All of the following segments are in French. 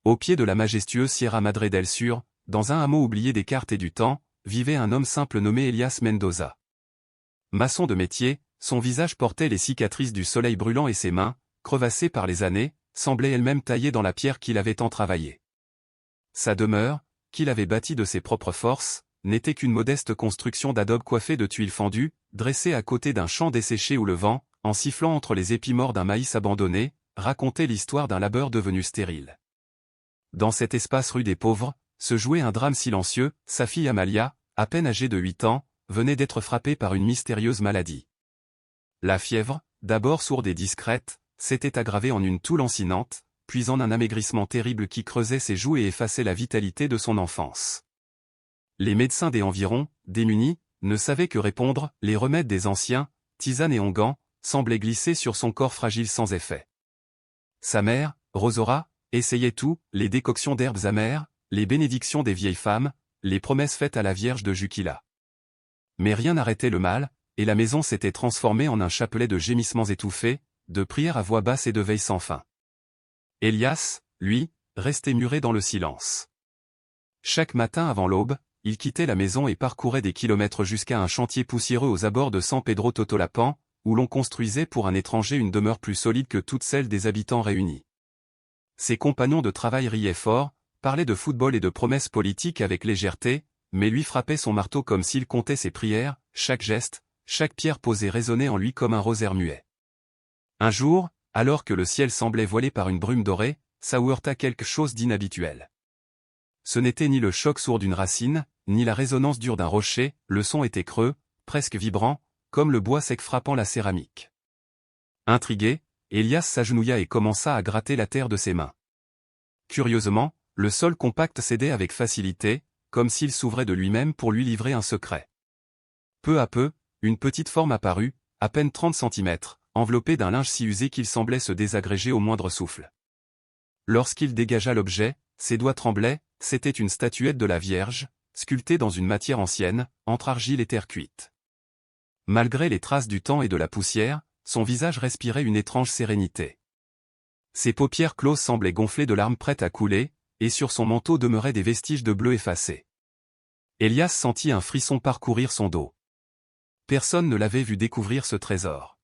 Au pied de la majestueuse Sierra Madre del Sur, dans un hameau oublié des cartes et du temps, vivait un homme simple nommé Elias Mendoza. Maçon de métier, son visage portait les cicatrices du soleil brûlant et ses mains, crevassées par les années, semblaient elles-mêmes taillées dans la pierre qu'il avait tant travaillée. Sa demeure, qu'il avait bâtie de ses propres forces, n'était qu'une modeste construction d'adobe coiffée de tuiles fendues, dressée à côté d'un champ desséché où le vent, en sifflant entre les épis morts d'un maïs abandonné, racontait l'histoire d'un labeur devenu stérile. Dans cet espace rue des pauvres, se jouait un drame silencieux. Sa fille Amalia, à peine âgée de 8 ans, venait d'être frappée par une mystérieuse maladie. La fièvre, d'abord sourde et discrète, s'était aggravée en une toux lancinante, puis en un amaigrissement terrible qui creusait ses joues et effaçait la vitalité de son enfance. Les médecins des environs, démunis, ne savaient que répondre. Les remèdes des anciens, tisanes et onguents, semblaient glisser sur son corps fragile sans effet. Sa mère, Rosaura, essayait tout, les décoctions d'herbes amères, les bénédictions des vieilles femmes, les promesses faites à la Vierge de Juquila. Mais rien n'arrêtait le mal, et la maison s'était transformée en un chapelet de gémissements étouffés, de prières à voix basse et de veilles sans fin. Elias, lui, restait muré dans le silence. Chaque matin avant l'aube, il quittait la maison et parcourait des kilomètres jusqu'à un chantier poussiéreux aux abords de San Pedro Totolapan, où l'on construisait pour un étranger une demeure plus solide que toutes celles des habitants réunis. Ses compagnons de travail riaient fort, parlaient de football et de promesses politiques avec légèreté, mais lui frappaient son marteau comme s'il comptait ses prières. Chaque geste, chaque pierre posée résonnait en lui comme un rosaire muet. Un jour, alors que le ciel semblait voilé par une brume dorée, ça heurta quelque chose d'inhabituel. Ce n'était ni le choc sourd d'une racine, ni la résonance dure d'un rocher, le son était creux, presque vibrant, comme le bois sec frappant la céramique. Intrigué, Elias s'agenouilla et commença à gratter la terre de ses mains. Curieusement, le sol compact cédait avec facilité, comme s'il s'ouvrait de lui-même pour lui livrer un secret. Peu à peu, une petite forme apparut, à peine 30 centimètres, enveloppée d'un linge si usé qu'il semblait se désagréger au moindre souffle. Lorsqu'il dégagea l'objet, ses doigts tremblaient. C'était une statuette de la Vierge, sculptée dans une matière ancienne, entre argile et terre cuite. Malgré les traces du temps et de la poussière, son visage respirait une étrange sérénité. Ses paupières closes semblaient gonflées de larmes prêtes à couler, et sur son manteau demeuraient des vestiges de bleu effacé. Elias sentit un frisson parcourir son dos. Personne ne l'avait vu découvrir ce trésor.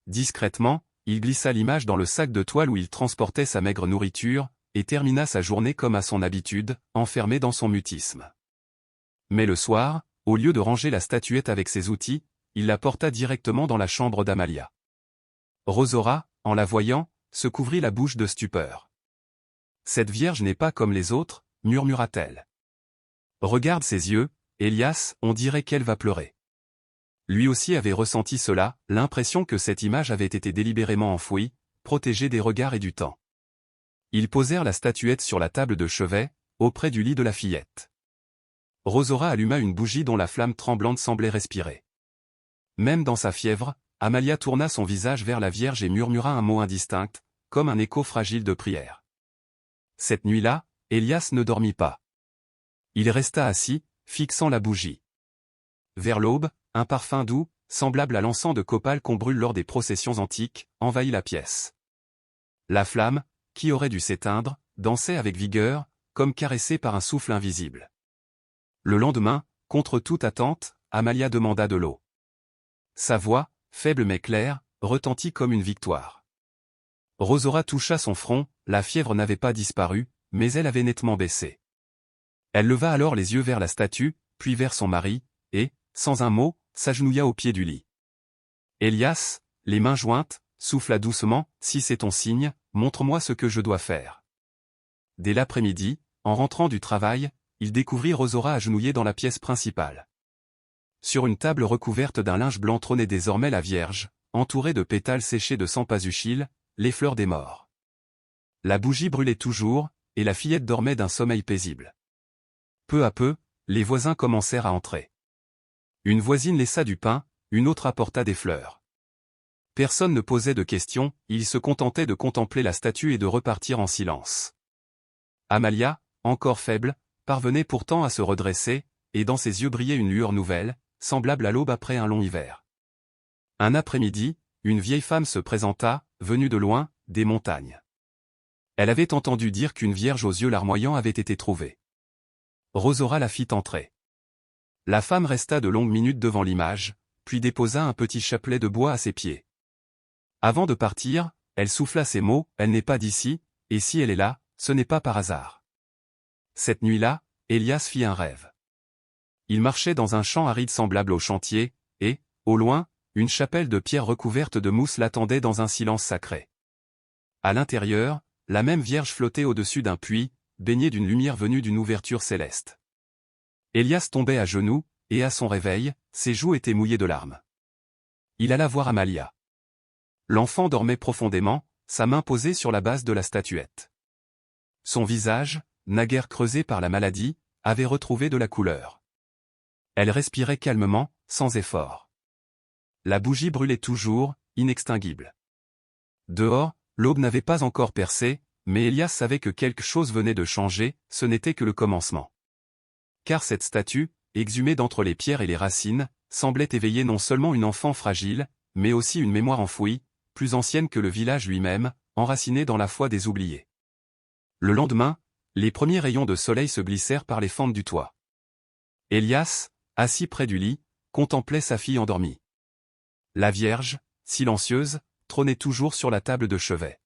Discrètement, il glissa l'image dans le sac de toile où il transportait sa maigre nourriture, et termina sa journée comme à son habitude, enfermé dans son mutisme. Mais le soir, au lieu de ranger la statuette avec ses outils, il la porta directement dans la chambre d'Amalia. Rosaura, en la voyant, se couvrit la bouche de stupeur. « Cette Vierge n'est pas comme les autres, » murmura-t-elle. « Regarde ses yeux, Elias, on dirait qu'elle va pleurer. » Lui aussi avait ressenti cela, l'impression que cette image avait été délibérément enfouie, protégée des regards et du temps. Ils posèrent la statuette sur la table de chevet, auprès du lit de la fillette. Rosaura alluma une bougie dont la flamme tremblante semblait respirer. Même dans sa fièvre, Amalia tourna son visage vers la Vierge et murmura un mot indistinct, comme un écho fragile de prière. Cette nuit-là, Elias ne dormit pas. Il resta assis, fixant la bougie. Vers l'aube, un parfum doux, semblable à l'encens de copal qu'on brûle lors des processions antiques, envahit la pièce. La flamme, qui aurait dû s'éteindre, dansait avec vigueur, comme caressée par un souffle invisible. Le lendemain, contre toute attente, Amalia demanda de l'eau. Sa voix, faible mais claire, retentit comme une victoire. Rosaura toucha son front, la fièvre n'avait pas disparu, mais elle avait nettement baissé. Elle leva alors les yeux vers la statue, puis vers son mari, et, sans un mot, s'agenouilla au pied du lit. Elias, les mains jointes, souffla doucement, « Si c'est ton signe, montre-moi ce que je dois faire. » Dès l'après-midi, en rentrant du travail, il découvrit Rosaura agenouillée dans la pièce principale. Sur une table recouverte d'un linge blanc trônait désormais la Vierge, entourée de pétales séchés de sampasuchil, les fleurs des morts. La bougie brûlait toujours, et la fillette dormait d'un sommeil paisible. Peu à peu, les voisins commencèrent à entrer. Une voisine laissa du pain, une autre apporta des fleurs. Personne ne posait de questions, ils se contentaient de contempler la statue et de repartir en silence. Amalia, encore faible, parvenait pourtant à se redresser, et dans ses yeux brillait une lueur nouvelle, semblable à l'aube après un long hiver. Un après-midi, une vieille femme se présenta, venue de loin, des montagnes. Elle avait entendu dire qu'une vierge aux yeux larmoyants avait été trouvée. Rosora la fit entrer. La femme resta de longues minutes devant l'image, puis déposa un petit chapelet de bois à ses pieds. Avant de partir, elle souffla ces mots, « Elle n'est pas d'ici, et si elle est là, ce n'est pas par hasard. » Cette nuit-là, Elias fit un rêve. Il marchait dans un champ aride semblable au chantier, et, au loin, une chapelle de pierre recouverte de mousse l'attendait dans un silence sacré. À l'intérieur, la même Vierge flottait au-dessus d'un puits, baignée d'une lumière venue d'une ouverture céleste. Elias tombait à genoux, et à son réveil, ses joues étaient mouillées de larmes. Il alla voir Amalia. L'enfant dormait profondément, sa main posée sur la base de la statuette. Son visage, naguère creusé par la maladie, avait retrouvé de la couleur. Elle respirait calmement, sans effort. La bougie brûlait toujours, inextinguible. Dehors, l'aube n'avait pas encore percé, mais Elias savait que quelque chose venait de changer, ce n'était que le commencement. Car cette statue, exhumée d'entre les pierres et les racines, semblait éveiller non seulement une enfant fragile, mais aussi une mémoire enfouie, plus ancienne que le village lui-même, enracinée dans la foi des oubliés. Le lendemain, les premiers rayons de soleil se glissèrent par les fentes du toit. Elias, assis près du lit, contemplait sa fille endormie. La Vierge, silencieuse, trônait toujours sur la table de chevet.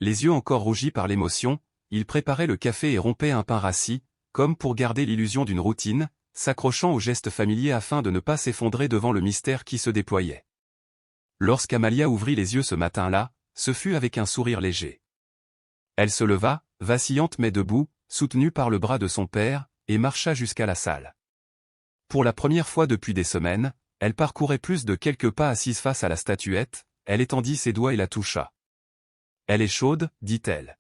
Les yeux encore rougis par l'émotion, il préparait le café et rompait un pain rassis, comme pour garder l'illusion d'une routine, s'accrochant aux gestes familiers afin de ne pas s'effondrer devant le mystère qui se déployait. Lorsqu'Amalia ouvrit les yeux ce matin-là, ce fut avec un sourire léger. Elle se leva, vacillante mais debout, soutenue par le bras de son père, et marcha jusqu'à la salle. Pour la première fois depuis des semaines, elle parcourait plus de quelques pas assise face à la statuette, elle étendit ses doigts et la toucha. « Elle est chaude, dit-elle. »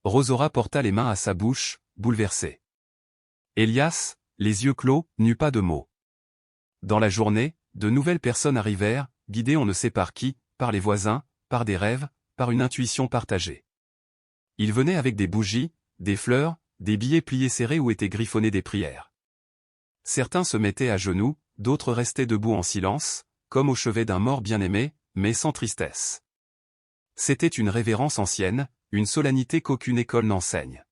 Rosora porta les mains à sa bouche, bouleversée. Elias, les yeux clos, n'eut pas de mots. Dans la journée, de nouvelles personnes arrivèrent, guidées on ne sait par qui, par les voisins, par des rêves, par une intuition partagée. Ils venaient avec des bougies, des fleurs, des billets pliés serrés où étaient griffonnées des prières. Certains se mettaient à genoux, d'autres restaient debout en silence, comme au chevet d'un mort bien-aimé, mais sans tristesse. C'était une révérence ancienne, une solennité qu'aucune école n'enseigne.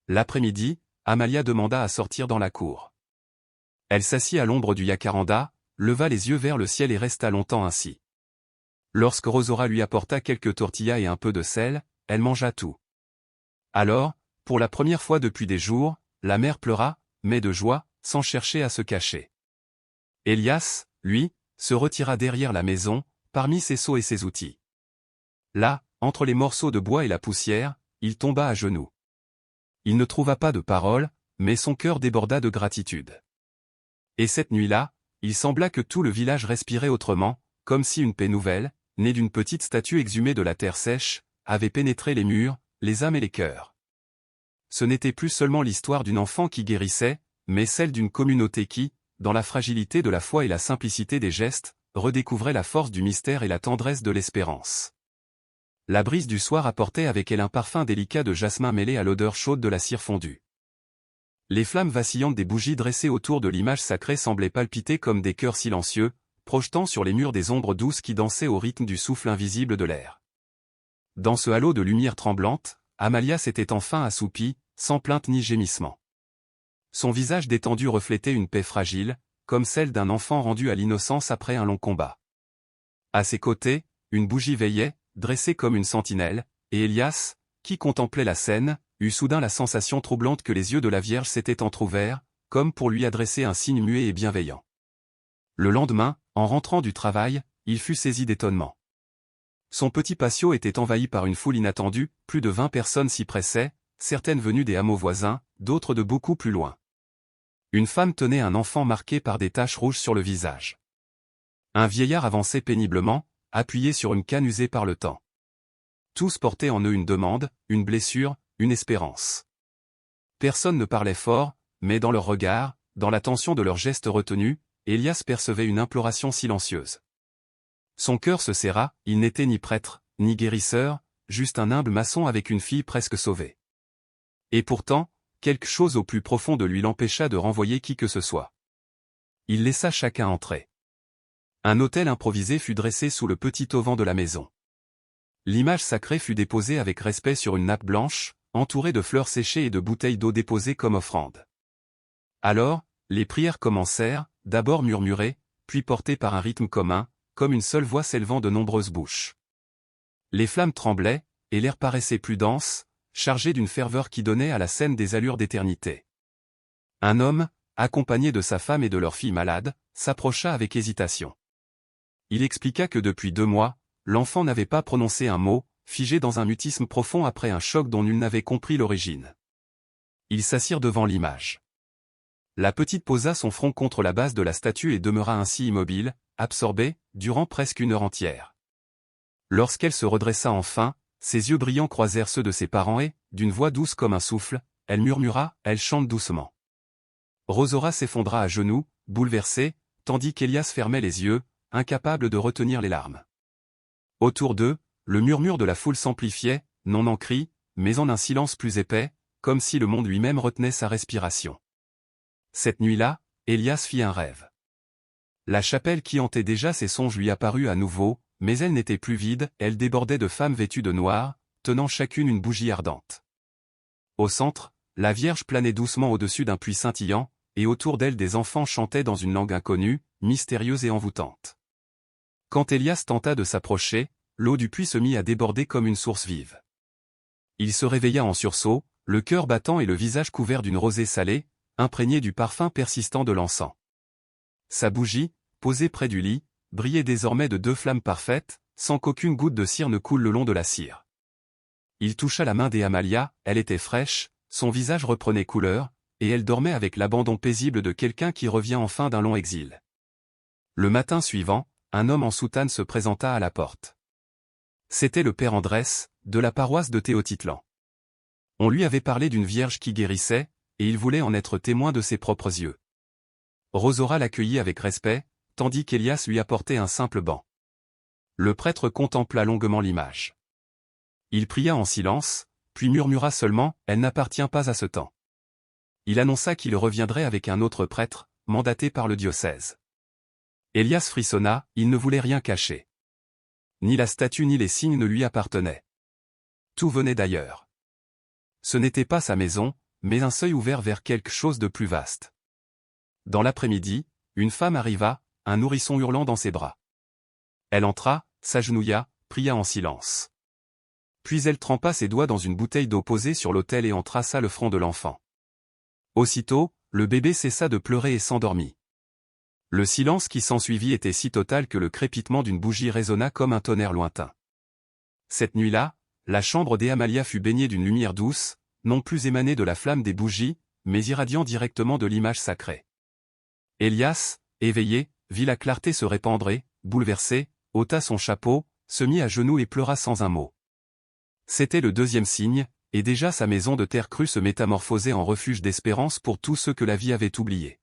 L'après-midi, Amalia demanda à sortir dans la cour. Elle s'assit à l'ombre du jacaranda, leva les yeux vers le ciel et resta longtemps ainsi. Lorsque Rosora lui apporta quelques tortillas et un peu de sel, elle mangea tout. Alors, pour la première fois depuis des jours, la mère pleura, mais de joie, sans chercher à se cacher. Elias, lui, se retira derrière la maison, parmi ses seaux et ses outils. Là, entre les morceaux de bois et la poussière, il tomba à genoux. Il ne trouva pas de paroles, mais son cœur déborda de gratitude. Et cette nuit-là, il sembla que tout le village respirait autrement, comme si une paix nouvelle, née d'une petite statue exhumée de la terre sèche, avait pénétré les murs, les âmes et les cœurs. Ce n'était plus seulement l'histoire d'une enfant qui guérissait, mais celle d'une communauté qui, dans la fragilité de la foi et la simplicité des gestes, redécouvrait la force du mystère et la tendresse de l'espérance. La brise du soir apportait avec elle un parfum délicat de jasmin mêlé à l'odeur chaude de la cire fondue. Les flammes vacillantes des bougies dressées autour de l'image sacrée semblaient palpiter comme des cœurs silencieux, projetant sur les murs des ombres douces qui dansaient au rythme du souffle invisible de l'air. Dans ce halo de lumière tremblante, Amalia s'était enfin assoupie, sans plainte ni gémissement. Son visage détendu reflétait une paix fragile, comme celle d'un enfant rendu à l'innocence après un long combat. À ses côtés, une bougie veillait, dressée comme une sentinelle, et Elias, qui contemplait la scène, eut soudain la sensation troublante que les yeux de la Vierge s'étaient entr'ouverts, comme pour lui adresser un signe muet et bienveillant. Le lendemain, en rentrant du travail, il fut saisi d'étonnement. Son petit patio était envahi par une foule inattendue, plus de 20 personnes s'y pressaient, certaines venues des hameaux voisins, d'autres de beaucoup plus loin. Une femme tenait un enfant marqué par des taches rouges sur le visage. Un vieillard avançait péniblement, appuyé sur une canne usée par le temps. Tous portaient en eux une demande, une blessure, une espérance. Personne ne parlait fort, mais dans leur regard, dans la tension de leurs gestes retenus, Elias percevait une imploration silencieuse. Son cœur se serra, il n'était ni prêtre, ni guérisseur, juste un humble maçon avec une fille presque sauvée. Et pourtant, quelque chose au plus profond de lui l'empêcha de renvoyer qui que ce soit. Il laissa chacun entrer. Un autel improvisé fut dressé sous le petit auvent de la maison. L'image sacrée fut déposée avec respect sur une nappe blanche, entourée de fleurs séchées et de bouteilles d'eau déposées comme offrande. Alors, les prières commencèrent, d'abord murmurées, puis portées par un rythme commun, comme une seule voix s'élevant de nombreuses bouches. Les flammes tremblaient, et l'air paraissait plus dense, chargé d'une ferveur qui donnait à la scène des allures d'éternité. Un homme, accompagné de sa femme et de leur fille malade, s'approcha avec hésitation. Il expliqua que depuis 2 mois, l'enfant n'avait pas prononcé un mot, figé dans un mutisme profond après un choc dont nul n'avait compris l'origine. Ils s'assirent devant l'image. La petite posa son front contre la base de la statue et demeura ainsi immobile, absorbée, durant presque 1 heure entière. Lorsqu'elle se redressa enfin, ses yeux brillants croisèrent ceux de ses parents et, d'une voix douce comme un souffle, elle murmura, elle chante doucement. Rosora s'effondra à genoux, bouleversée, tandis qu'Elias fermait les yeux, incapable de retenir les larmes. Autour d'eux, le murmure de la foule s'amplifiait, non en cris, mais en un silence plus épais, comme si le monde lui-même retenait sa respiration. Cette nuit-là, Elias fit un rêve. La chapelle qui hantait déjà ses songes lui apparut à nouveau, mais elle n'était plus vide, elle débordait de femmes vêtues de noir, tenant chacune une bougie ardente. Au centre, la Vierge planait doucement au-dessus d'un puits scintillant, et autour d'elle des enfants chantaient dans une langue inconnue, mystérieuse et envoûtante. Quand Elias tenta de s'approcher, l'eau du puits se mit à déborder comme une source vive. Il se réveilla en sursaut, le cœur battant et le visage couvert d'une rosée salée, imprégnée du parfum persistant de l'encens. Sa bougie, posée près du lit, brillait désormais de 2 flammes parfaites, sans qu'aucune goutte de cire ne coule le long de la cire. Il toucha la main d'Amalia, elle était fraîche, son visage reprenait couleur, et elle dormait avec l'abandon paisible de quelqu'un qui revient enfin d'un long exil. Le matin suivant, un homme en soutane se présenta à la porte. C'était le père Andrès, de la paroisse de Théotitlan. On lui avait parlé d'une vierge qui guérissait, et il voulait en être témoin de ses propres yeux. Rosora l'accueillit avec respect, tandis qu'Elias lui apportait un simple banc. Le prêtre contempla longuement l'image. Il pria en silence, puis murmura seulement, « Elle n'appartient pas à ce temps ». Il annonça qu'il reviendrait avec un autre prêtre, mandaté par le diocèse. Elias frissonna, il ne voulait rien cacher. Ni la statue ni les signes ne lui appartenaient. Tout venait d'ailleurs. Ce n'était pas sa maison, mais un seuil ouvert vers quelque chose de plus vaste. Dans l'après-midi, une femme arriva, un nourrisson hurlant dans ses bras. Elle entra, s'agenouilla, pria en silence. Puis elle trempa ses doigts dans une bouteille d'eau posée sur l'autel et en traça le front de l'enfant. Aussitôt, le bébé cessa de pleurer et s'endormit. Le silence qui s'ensuivit était si total que le crépitement d'une bougie résonna comme un tonnerre lointain. Cette nuit-là, la chambre d'Amalia fut baignée d'une lumière douce, non plus émanée de la flamme des bougies, mais irradiant directement de l'image sacrée. Elias, éveillé, vit la clarté se répandre et, bouleversé, ôta son chapeau, se mit à genoux et pleura sans un mot. C'était le 2e signe, et déjà sa maison de terre crue se métamorphosait en refuge d'espérance pour tous ceux que la vie avait oubliés.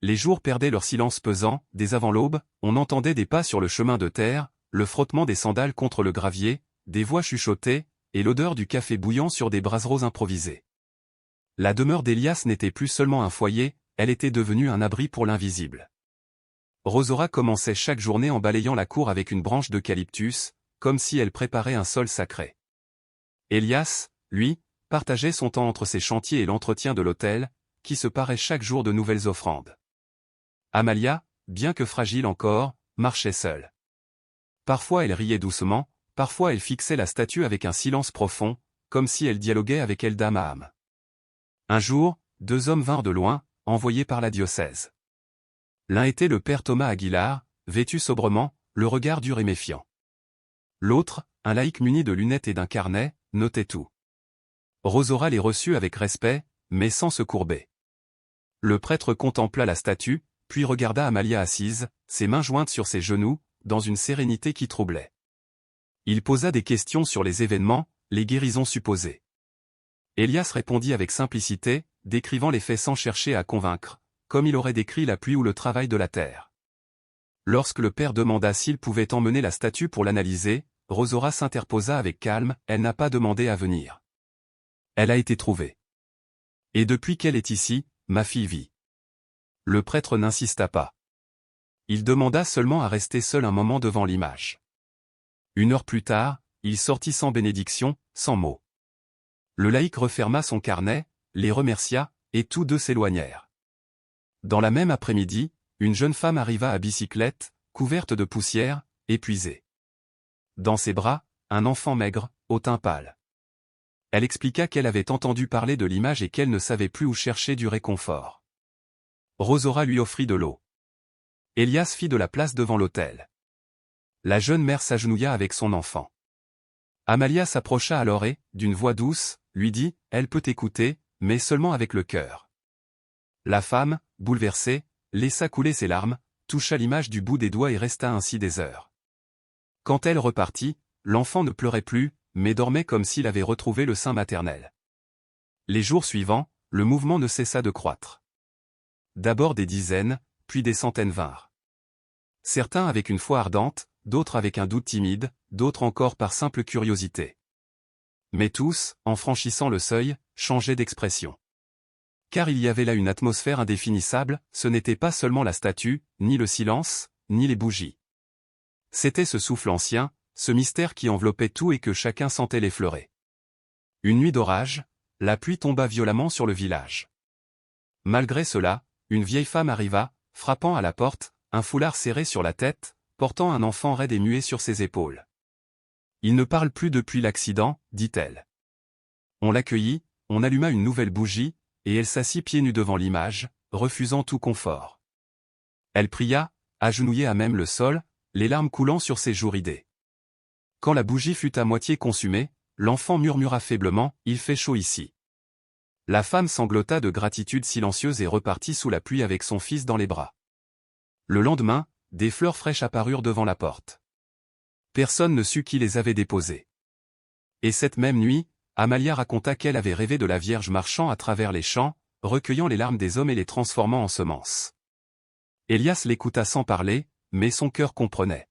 Les jours perdaient leur silence pesant, dès avant l'aube, on entendait des pas sur le chemin de terre, le frottement des sandales contre le gravier, des voix chuchotées, et l'odeur du café bouillant sur des brasserots improvisés. La demeure d'Elias n'était plus seulement un foyer, elle était devenue un abri pour l'invisible. Rosora commençait chaque journée en balayant la cour avec une branche d'eucalyptus, comme si elle préparait un sol sacré. Elias, lui, partageait son temps entre ses chantiers et l'entretien de l'autel, qui se parait chaque jour de nouvelles offrandes. Amalia, bien que fragile encore, marchait seule. Parfois elle riait doucement, parfois elle fixait la statue avec un silence profond, comme si elle dialoguait avec elle d'âme à âme. Un jour, 2 hommes vinrent de loin, envoyés par la diocèse. L'un était le père Thomas Aguilar, vêtu sobrement, le regard dur et méfiant. L'autre, un laïc muni de lunettes et d'un carnet, notait tout. Rosora les reçut avec respect, mais sans se courber. Le prêtre contempla la statue, puis regarda Amalia assise, ses mains jointes sur ses genoux, dans une sérénité qui troublait. Il posa des questions sur les événements, les guérisons supposées. Elias répondit avec simplicité, décrivant les faits sans chercher à convaincre, comme il aurait décrit la pluie ou le travail de la terre. Lorsque le père demanda s'il pouvait emmener la statue pour l'analyser, Rosora s'interposa avec calme, elle n'a pas demandé à venir. Elle a été trouvée. Et depuis qu'elle est ici, ma fille vit. Le prêtre n'insista pas. Il demanda seulement à rester seul un moment devant l'image. 1 heure plus tard, il sortit sans bénédiction, sans mot. Le laïc referma son carnet, les remercia, et tous deux s'éloignèrent. Dans la même après-midi, une jeune femme arriva à bicyclette, couverte de poussière, épuisée. Dans ses bras, un enfant maigre, au teint pâle. Elle expliqua qu'elle avait entendu parler de l'image et qu'elle ne savait plus où chercher du réconfort. Rosaura lui offrit de l'eau. Elias fit de la place devant l'autel. La jeune mère s'agenouilla avec son enfant. Amalia s'approcha alors et, d'une voix douce, lui dit « Elle peut écouter, mais seulement avec le cœur. » La femme, bouleversée, laissa couler ses larmes, toucha l'image du bout des doigts et resta ainsi des heures. Quand elle repartit, l'enfant ne pleurait plus, mais dormait comme s'il avait retrouvé le sein maternel. Les jours suivants, le mouvement ne cessa de croître. D'abord des dizaines, puis des centaines vinrent. Certains avec une foi ardente, d'autres avec un doute timide, d'autres encore par simple curiosité. Mais tous, en franchissant le seuil, changeaient d'expression. Car il y avait là une atmosphère indéfinissable, ce n'était pas seulement la statue, ni le silence, ni les bougies. C'était ce souffle ancien, ce mystère qui enveloppait tout et que chacun sentait l'effleurer. Une nuit d'orage, la pluie tomba violemment sur le village. Malgré cela, une vieille femme arriva, frappant à la porte, un foulard serré sur la tête, portant un enfant raide et muet sur ses épaules. « Il ne parle plus depuis l'accident, dit-elle. » On l'accueillit, on alluma une nouvelle bougie, et elle s'assit pieds nus devant l'image, refusant tout confort. Elle pria, agenouillée à même le sol, les larmes coulant sur ses joues ridées. Quand la bougie fut à moitié consumée, l'enfant murmura faiblement « Il fait chaud ici. » La femme sanglota de gratitude silencieuse et repartit sous la pluie avec son fils dans les bras. Le lendemain, des fleurs fraîches apparurent devant la porte. Personne ne sut qui les avait déposées. Et cette même nuit, Amalia raconta qu'elle avait rêvé de la Vierge marchant à travers les champs, recueillant les larmes des hommes et les transformant en semences. Elias l'écouta sans parler, mais son cœur comprenait.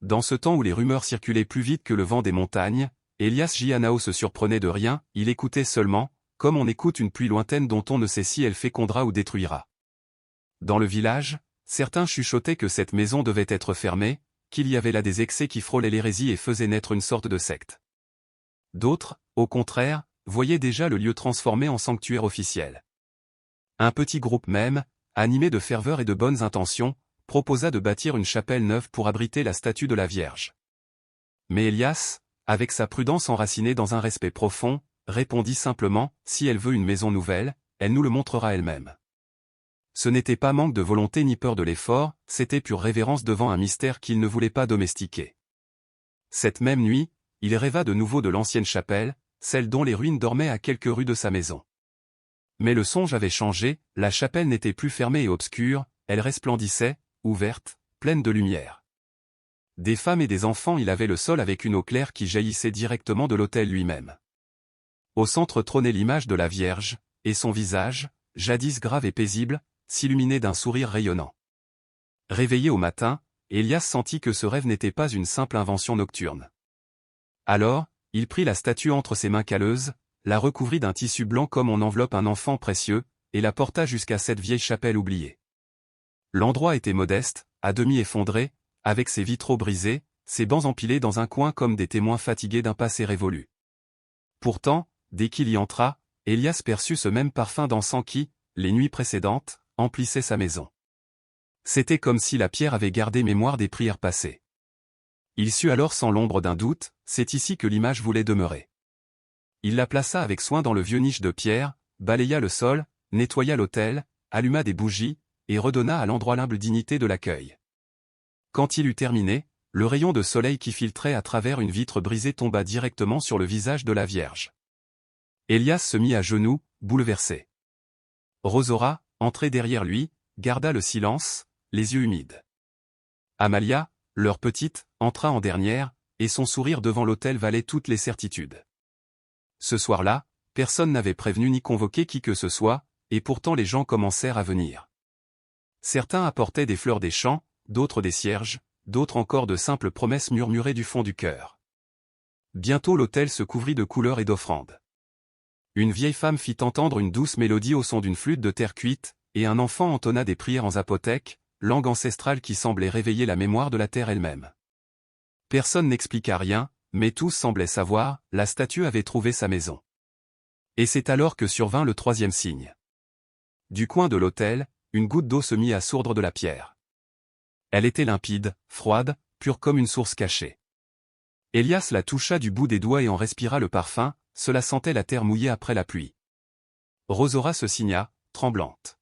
Dans ce temps où les rumeurs circulaient plus vite que le vent des montagnes, Elias Gianao se surprenait de rien, il écoutait seulement, comme on écoute une pluie lointaine dont on ne sait si elle fécondera ou détruira. Dans le village, certains chuchotaient que cette maison devait être fermée, qu'il y avait là des excès qui frôlaient l'hérésie et faisaient naître une sorte de secte. D'autres, au contraire, voyaient déjà le lieu transformé en sanctuaire officiel. Un petit groupe même, animé de ferveur et de bonnes intentions, proposa de bâtir une chapelle neuve pour abriter la statue de la Vierge. Mais Elias, avec sa prudence enracinée dans un respect profond, répondit simplement « Si elle veut une maison nouvelle, elle nous le montrera elle-même. » Ce n'était pas manque de volonté ni peur de l'effort, c'était pure révérence devant un mystère qu'il ne voulait pas domestiquer. Cette même nuit, il rêva de nouveau de l'ancienne chapelle, celle dont les ruines dormaient à quelques rues de sa maison. Mais le songe avait changé, la chapelle n'était plus fermée et obscure, elle resplendissait, ouverte, pleine de lumière. Des femmes et des enfants y lavaient le sol avec une eau claire qui jaillissait directement de l'autel lui-même. Au centre trônait l'image de la Vierge, et son visage, jadis grave et paisible, s'illuminait d'un sourire rayonnant. Réveillé au matin, Elias sentit que ce rêve n'était pas une simple invention nocturne. Alors, il prit la statue entre ses mains calleuses, la recouvrit d'un tissu blanc comme on enveloppe un enfant précieux, et la porta jusqu'à cette vieille chapelle oubliée. L'endroit était modeste, à demi effondré, avec ses vitraux brisés, ses bancs empilés dans un coin comme des témoins fatigués d'un passé révolu. Pourtant, dès qu'il y entra, Elias perçut ce même parfum d'encens qui, les nuits précédentes, emplissait sa maison. C'était comme si la pierre avait gardé mémoire des prières passées. Il sut alors sans l'ombre d'un doute, c'est ici que l'image voulait demeurer. Il la plaça avec soin dans le vieux niche de pierre, balaya le sol, nettoya l'autel, alluma des bougies, et redonna à l'endroit l'humble dignité de l'accueil. Quand il eut terminé, le rayon de soleil qui filtrait à travers une vitre brisée tomba directement sur le visage de la Vierge. Elias se mit à genoux, bouleversé. Rosaura, entrée derrière lui, garda le silence, les yeux humides. Amalia, leur petite, entra en dernière, et son sourire devant l'autel valait toutes les certitudes. Ce soir-là, personne n'avait prévenu ni convoqué qui que ce soit, et pourtant les gens commencèrent à venir. Certains apportaient des fleurs des champs, d'autres des cierges, d'autres encore de simples promesses murmurées du fond du cœur. Bientôt l'autel se couvrit de couleurs et d'offrandes. Une vieille femme fit entendre une douce mélodie au son d'une flûte de terre cuite, et un enfant entonna des prières en zapotèque, langue ancestrale qui semblait réveiller la mémoire de la terre elle-même. Personne n'expliqua rien, mais tous semblaient savoir, la statue avait trouvé sa maison. Et c'est alors que survint le troisième signe. Du coin de l'autel, une goutte d'eau se mit à sourdre de la pierre. Elle était limpide, froide, pure comme une source cachée. Elias la toucha du bout des doigts et en respira le parfum, cela sentait la terre mouillée après la pluie. Rosora se signa, tremblante.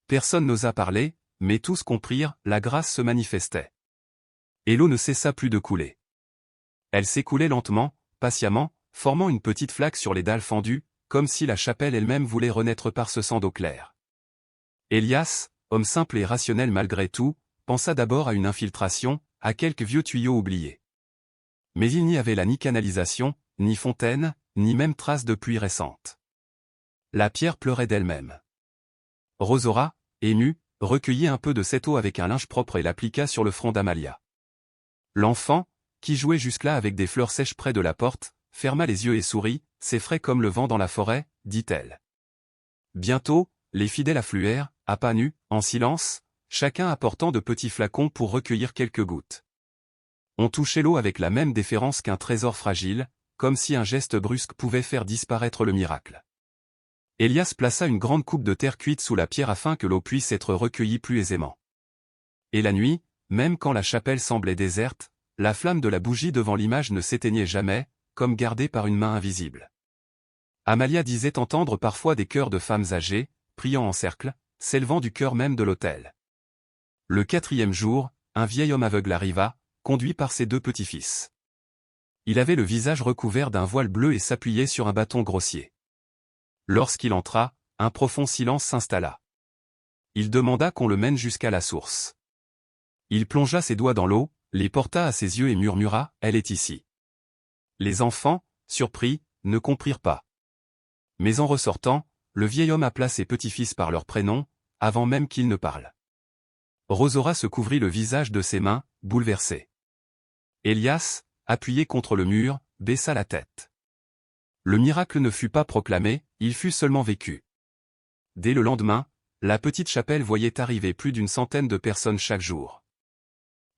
Personne n'osa parler, mais tous comprirent, la grâce se manifestait. Et l'eau ne cessa plus de couler. Elle s'écoulait lentement, patiemment, formant une petite flaque sur les dalles fendues, comme si la chapelle elle-même voulait renaître par ce sang d'eau claire. Elias, homme simple et rationnel malgré tout, pensa d'abord à une infiltration, à quelques vieux tuyaux oubliés. Mais il n'y avait là ni canalisation, ni fontaine, ni même trace de pluie récente. La pierre pleurait d'elle-même. Rosora, émue, recueillit un peu de cette eau avec un linge propre et l'appliqua sur le front d'Amalia. L'enfant, qui jouait jusque-là avec des fleurs sèches près de la porte, ferma les yeux et sourit, « C'est frais comme le vent dans la forêt », dit-elle. Bientôt, les fidèles affluèrent, à pas nus, en silence, chacun apportant de petits flacons pour recueillir quelques gouttes. On touchait l'eau avec la même déférence qu'un trésor fragile, comme si un geste brusque pouvait faire disparaître le miracle. Elias plaça une grande coupe de terre cuite sous la pierre afin que l'eau puisse être recueillie plus aisément. Et la nuit, même quand la chapelle semblait déserte, la flamme de la bougie devant l'image ne s'éteignait jamais, comme gardée par une main invisible. Amalia disait entendre parfois des chœurs de femmes âgées, priant en cercle, s'élevant du cœur même de l'autel. Le 4e jour, un vieil homme aveugle arriva, conduit par ses 2 petits-fils. Il avait le visage recouvert d'un voile bleu et s'appuyait sur un bâton grossier. Lorsqu'il entra, un profond silence s'installa. Il demanda qu'on le mène jusqu'à la source. Il plongea ses doigts dans l'eau, les porta à ses yeux et murmura, « Elle est ici ». Les enfants, surpris, ne comprirent pas. Mais en ressortant, le vieil homme appela ses petits-fils par leur prénom, avant même qu'ils ne parlent. Rosora se couvrit le visage de ses mains, bouleversée. Elias, appuyé contre le mur, baissa la tête. Le miracle ne fut pas proclamé, il fut seulement vécu. Dès le lendemain, la petite chapelle voyait arriver plus d'une centaine de personnes chaque jour.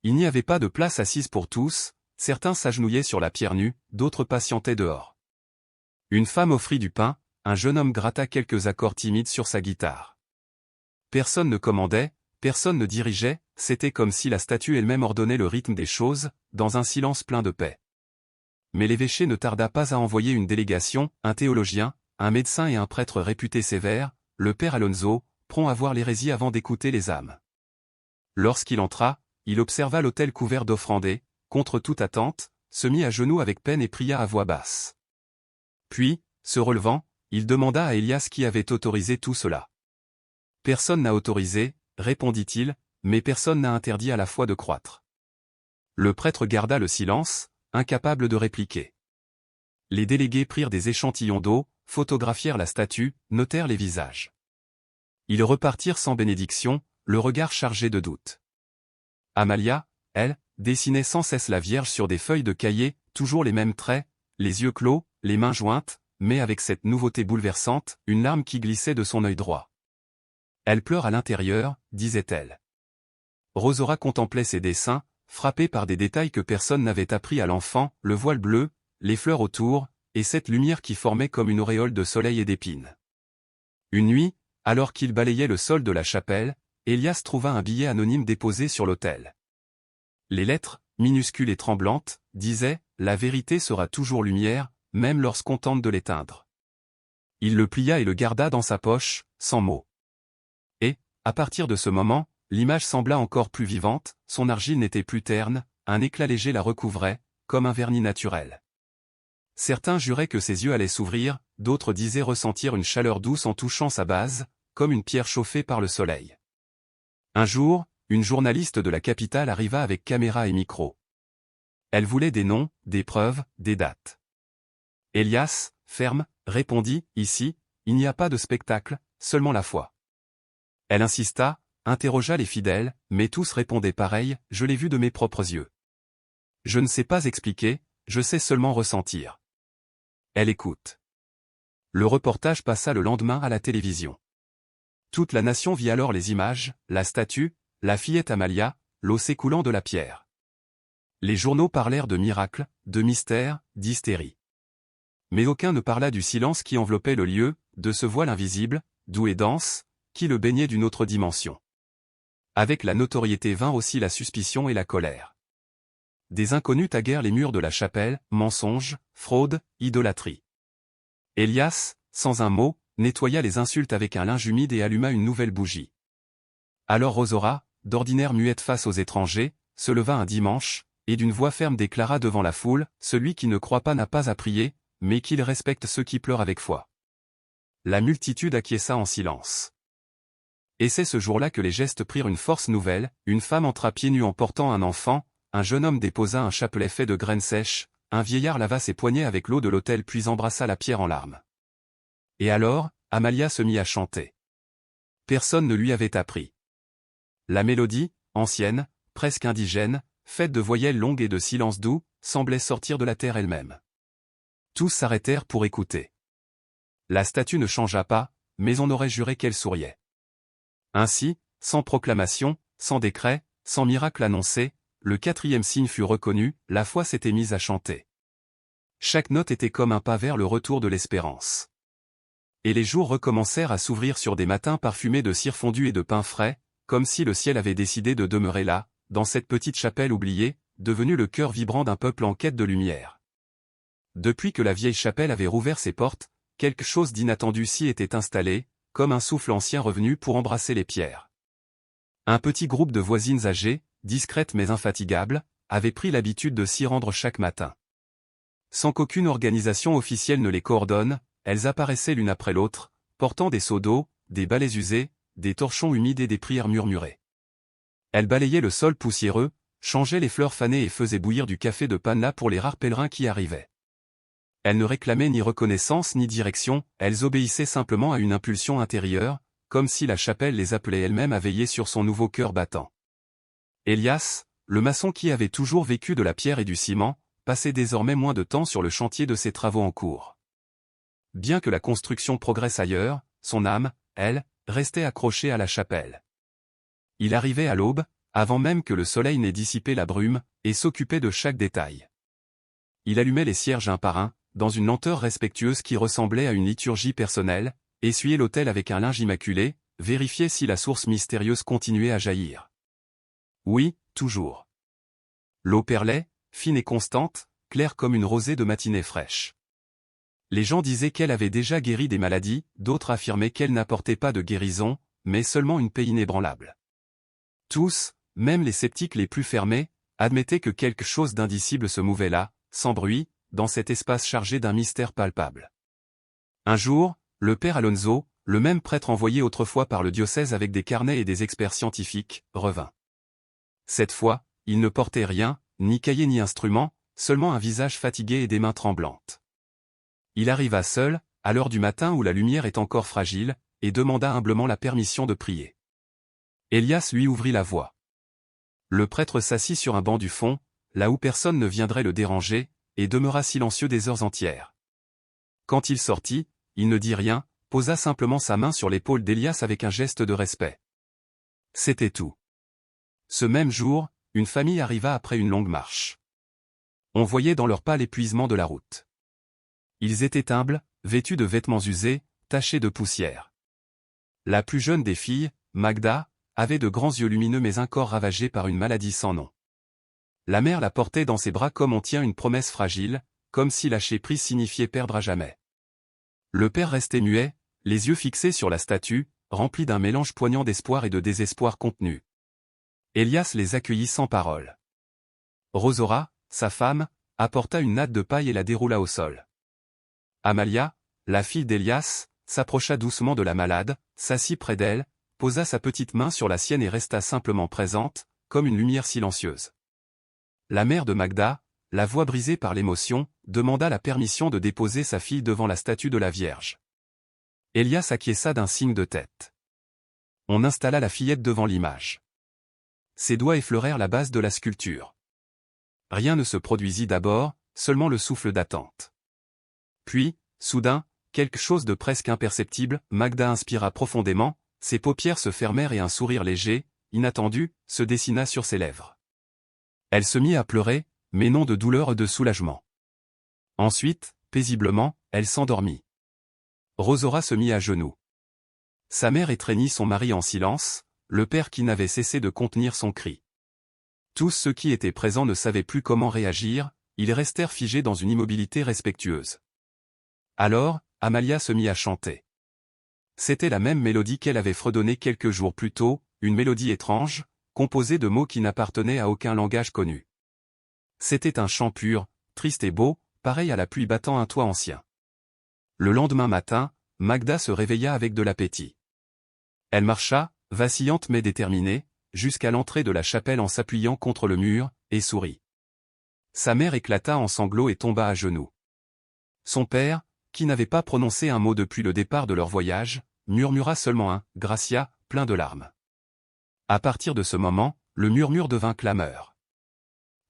Il n'y avait pas de place assise pour tous, certains s'agenouillaient sur la pierre nue, d'autres patientaient dehors. Une femme offrit du pain, un jeune homme gratta quelques accords timides sur sa guitare. Personne ne commandait, personne ne dirigeait, c'était comme si la statue elle-même ordonnait le rythme des choses, dans un silence plein de paix. Mais l'évêché ne tarda pas à envoyer une délégation, un théologien, un médecin et un prêtre réputé sévère, le père Alonso, prompt à voir l'hérésie avant d'écouter les âmes. Lorsqu'il entra, il observa l'autel couvert d'offrandes et, contre toute attente, se mit à genoux avec peine et pria à voix basse. Puis, se relevant, il demanda à Elias qui avait autorisé tout cela. « Personne n'a autorisé, répondit-il, mais personne n'a interdit à la foi de croître. » Le prêtre garda le silence, incapable de répliquer. Les délégués prirent des échantillons d'eau, photographièrent la statue, notèrent les visages. Ils repartirent sans bénédiction, le regard chargé de doute. Amalia, elle, dessinait sans cesse la Vierge sur des feuilles de cahier, toujours les mêmes traits, les yeux clos, les mains jointes, mais avec cette nouveauté bouleversante, une larme qui glissait de son œil droit. « Elle pleure à l'intérieur », disait-elle. Rosora contemplait ses dessins, frappée par des détails que personne n'avait appris à l'enfant, le voile bleu, les fleurs autour, et cette lumière qui formait comme une auréole de soleil et d'épines. Une nuit, alors qu'il balayait le sol de la chapelle, Elias trouva un billet anonyme déposé sur l'autel. Les lettres, minuscules et tremblantes, disaient « La vérité sera toujours lumière, même lorsqu'on tente de l'éteindre ». Il le plia et le garda dans sa poche, sans mots. Et, à partir de ce moment, l'image sembla encore plus vivante, son argile n'était plus terne, un éclat léger la recouvrait, comme un vernis naturel. Certains juraient que ses yeux allaient s'ouvrir, d'autres disaient ressentir une chaleur douce en touchant sa base, comme une pierre chauffée par le soleil. Un jour, une journaliste de la capitale arriva avec caméra et micro. Elle voulait des noms, des preuves, des dates. Elias, ferme, répondit, « Ici, il n'y a pas de spectacle, seulement la foi. » Elle insista, interrogea les fidèles, mais tous répondaient pareil, « Je l'ai vu de mes propres yeux. Je ne sais pas expliquer, je sais seulement ressentir. » Elle écoute. Le reportage passa le lendemain à la télévision. Toute la nation vit alors les images, la statue, la fillette Amalia, l'eau s'écoulant de la pierre. Les journaux parlèrent de miracles, de mystère, d'hystérie. Mais aucun ne parla du silence qui enveloppait le lieu, de ce voile invisible, doux et dense, qui le baignait d'une autre dimension. Avec la notoriété vint aussi la suspicion et la colère. Des inconnus taguèrent les murs de la chapelle, mensonges, fraude, idolâtrie. Elias, sans un mot, nettoya les insultes avec un linge humide et alluma une nouvelle bougie. Alors Rosaura, d'ordinaire muette face aux étrangers, se leva un dimanche, et d'une voix ferme déclara devant la foule, « Celui qui ne croit pas n'a pas à prier, mais qu'il respecte ceux qui pleurent avec foi. » La multitude acquiesça en silence. Et c'est ce jour-là que les gestes prirent une force nouvelle, une femme entra pieds nus en portant un enfant, un jeune homme déposa un chapelet fait de graines sèches, un vieillard lava ses poignets avec l'eau de l'autel puis embrassa la pierre en larmes. Et alors, Amalia se mit à chanter. Personne ne lui avait appris. La mélodie, ancienne, presque indigène, faite de voyelles longues et de silences doux, semblait sortir de la terre elle-même. Tous s'arrêtèrent pour écouter. La statue ne changea pas, mais on aurait juré qu'elle souriait. Ainsi, sans proclamation, sans décret, sans miracle annoncé, le 4e signe fut reconnu, la foi s'était mise à chanter. Chaque note était comme un pas vers le retour de l'espérance. Et les jours recommencèrent à s'ouvrir sur des matins parfumés de cire fondue et de pain frais, comme si le ciel avait décidé de demeurer là, dans cette petite chapelle oubliée, devenue le cœur vibrant d'un peuple en quête de lumière. Depuis que la vieille chapelle avait rouvert ses portes, quelque chose d'inattendu s'y était installé, comme un souffle ancien revenu pour embrasser les pierres. Un petit groupe de voisines âgées, discrètes mais infatigables, avait pris l'habitude de s'y rendre chaque matin. Sans qu'aucune organisation officielle ne les coordonne, elles apparaissaient l'une après l'autre, portant des seaux d'eau, des balais usés, des torchons humides et des prières murmurées. Elles balayaient le sol poussiéreux, changeaient les fleurs fanées et faisaient bouillir du café de panna pour les rares pèlerins qui arrivaient. Elles ne réclamaient ni reconnaissance ni direction, elles obéissaient simplement à une impulsion intérieure, comme si la chapelle les appelait elle-même à veiller sur son nouveau cœur battant. Elias, le maçon qui avait toujours vécu de la pierre et du ciment, passait désormais moins de temps sur le chantier de ses travaux en cours. Bien que la construction progresse ailleurs, son âme, elle, restait accrochée à la chapelle. Il arrivait à l'aube, avant même que le soleil n'ait dissipé la brume, et s'occupait de chaque détail. Il allumait les cierges un par un, dans une lenteur respectueuse qui ressemblait à une liturgie personnelle, essuyait l'autel avec un linge immaculé, vérifiait si la source mystérieuse continuait à jaillir. Oui, toujours. L'eau perlait, fine et constante, claire comme une rosée de matinée fraîche. Les gens disaient qu'elle avait déjà guéri des maladies, d'autres affirmaient qu'elle n'apportait pas de guérison, mais seulement une paix inébranlable. Tous, même les sceptiques les plus fermés, admettaient que quelque chose d'indicible se mouvait là, sans bruit, dans cet espace chargé d'un mystère palpable. Un jour, le père Alonso, le même prêtre envoyé autrefois par le diocèse avec des carnets et des experts scientifiques, revint. Cette fois, il ne portait rien, ni cahier ni instrument, seulement un visage fatigué et des mains tremblantes. Il arriva seul, à l'heure du matin où la lumière est encore fragile, et demanda humblement la permission de prier. Elias lui ouvrit la voie. Le prêtre s'assit sur un banc du fond, là où personne ne viendrait le déranger, et demeura silencieux des heures entières. Quand il sortit, il ne dit rien, posa simplement sa main sur l'épaule d'Elias avec un geste de respect. C'était tout. Ce même jour, une famille arriva après une longue marche. On voyait dans leurs pas l'épuisement de la route. Ils étaient humbles, vêtus de vêtements usés, tachés de poussière. La plus jeune des filles, Magda, avait de grands yeux lumineux mais un corps ravagé par une maladie sans nom. La mère la portait dans ses bras comme on tient une promesse fragile, comme si lâcher prise signifiait perdre à jamais. Le père restait muet, les yeux fixés sur la statue, rempli d'un mélange poignant d'espoir et de désespoir contenu. Elias les accueillit sans parole. Rosaura, sa femme, apporta une natte de paille et la déroula au sol. Amalia, la fille d'Elias, s'approcha doucement de la malade, s'assit près d'elle, posa sa petite main sur la sienne et resta simplement présente, comme une lumière silencieuse. La mère de Magda, la voix brisée par l'émotion, demanda la permission de déposer sa fille devant la statue de la Vierge. Elias acquiesça d'un signe de tête. On installa la fillette devant l'image. Ses doigts effleurèrent la base de la sculpture. Rien ne se produisit d'abord, seulement le souffle d'attente. Puis, soudain, quelque chose de presque imperceptible, Magda inspira profondément, ses paupières se fermèrent et un sourire léger, inattendu, se dessina sur ses lèvres. Elle se mit à pleurer, mais non de douleur et de soulagement. Ensuite, paisiblement, elle s'endormit. Rosaura se mit à genoux. Sa mère étreignit son mari en silence, le père qui n'avait cessé de contenir son cri. Tous ceux qui étaient présents ne savaient plus comment réagir, ils restèrent figés dans une immobilité respectueuse. Alors, Amalia se mit à chanter. C'était la même mélodie qu'elle avait fredonnée quelques jours plus tôt, une mélodie étrange, composée de mots qui n'appartenaient à aucun langage connu. C'était un chant pur, triste et beau, pareil à la pluie battant un toit ancien. Le lendemain matin, Magda se réveilla avec de l'appétit. Elle marcha, vacillante mais déterminée, jusqu'à l'entrée de la chapelle en s'appuyant contre le mur, et sourit. Sa mère éclata en sanglots et tomba à genoux. Son père, qui n'avait pas prononcé un mot depuis le départ de leur voyage, murmura seulement un « Gracia », plein de larmes. À partir de ce moment, le murmure devint clameur.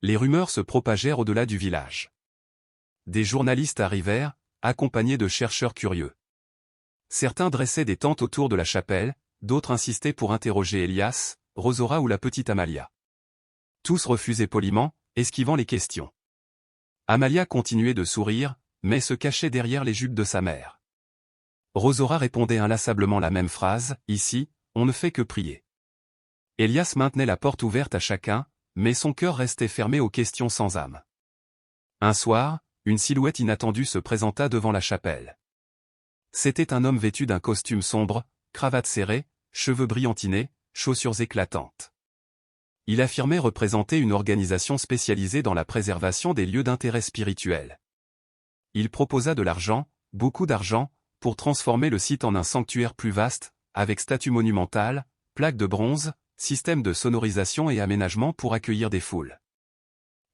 Les rumeurs se propagèrent au-delà du village. Des journalistes arrivèrent, accompagnés de chercheurs curieux. Certains dressaient des tentes autour de la chapelle, d'autres insistaient pour interroger Elias, Rosaura ou la petite Amalia. Tous refusaient poliment, esquivant les questions. Amalia continuait de sourire, mais se cachait derrière les jupes de sa mère. Rosaura répondait inlassablement la même phrase, « Ici, on ne fait que prier ». Elias maintenait la porte ouverte à chacun, mais son cœur restait fermé aux questions sans âme. Un soir, une silhouette inattendue se présenta devant la chapelle. C'était un homme vêtu d'un costume sombre, cravate serrée, cheveux brillantinés, chaussures éclatantes. Il affirmait représenter une organisation spécialisée dans la préservation des lieux d'intérêt spirituel. Il proposa de l'argent, beaucoup d'argent, pour transformer le site en un sanctuaire plus vaste, avec statues monumentales, plaques de bronze, système de sonorisation et aménagement pour accueillir des foules.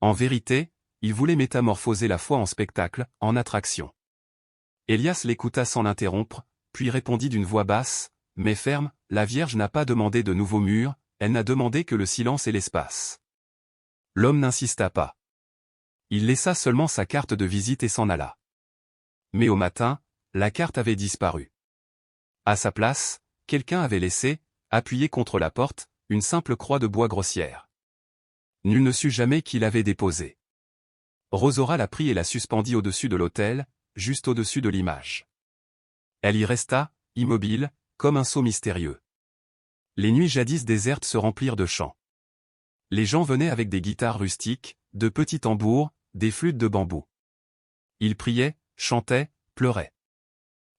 En vérité, il voulait métamorphoser la foi en spectacle, en attraction. Elias l'écouta sans l'interrompre, puis répondit d'une voix basse, mais ferme, « La Vierge n'a pas demandé de nouveaux murs, elle n'a demandé que le silence et l'espace. » L'homme n'insista pas. Il laissa seulement sa carte de visite et s'en alla. Mais au matin, la carte avait disparu. À sa place, quelqu'un avait laissé, appuyé contre la porte, une simple croix de bois grossière. Nul ne sut jamais qui l'avait déposée. Rosaura la prit et la suspendit au-dessus de l'autel, juste au-dessus de l'image. Elle y resta, immobile, comme un sceau mystérieux. Les nuits jadis désertes se remplirent de chants. Les gens venaient avec des guitares rustiques, de petits tambours, des flûtes de bambou. Ils priaient, chantaient, pleuraient.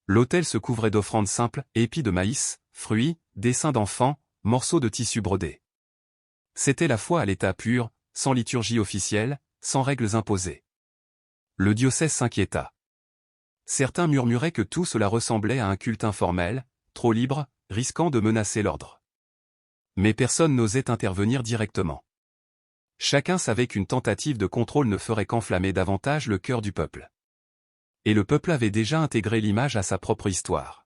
L'autel se couvrait d'offrandes simples, épis de maïs, fruits, dessins d'enfants, morceaux de tissu brodé. C'était la foi à l'état pur, sans liturgie officielle, sans règles imposées. Le diocèse s'inquiéta. Certains murmuraient que tout cela ressemblait à un culte informel, trop libre, risquant de menacer l'ordre. Mais personne n'osait intervenir directement. Chacun savait qu'une tentative de contrôle ne ferait qu'enflammer davantage le cœur du peuple. Et le peuple avait déjà intégré l'image à sa propre histoire.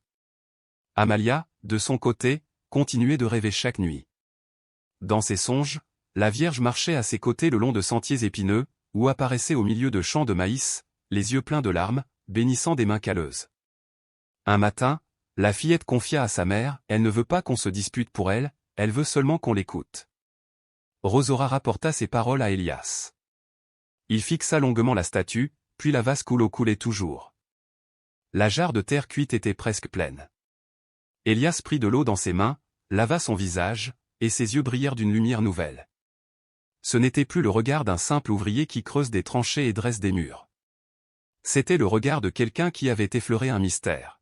Amalia, de son côté, continuait de rêver chaque nuit. Dans ses songes, la Vierge marchait à ses côtés le long de sentiers épineux, ou apparaissait au milieu de champs de maïs, les yeux pleins de larmes, bénissant des mains calleuses. Un matin, la fillette confia à sa mère, « Elle ne veut pas qu'on se dispute pour elle, elle veut seulement qu'on l'écoute. » Rosaura rapporta ces paroles à Elias. Il fixa longuement la statue, puis la vase coulot coulait toujours. La jarre de terre cuite était presque pleine. Elias prit de l'eau dans ses mains, lava son visage, et ses yeux brillèrent d'une lumière nouvelle. Ce n'était plus le regard d'un simple ouvrier qui creuse des tranchées et dresse des murs. C'était le regard de quelqu'un qui avait effleuré un mystère.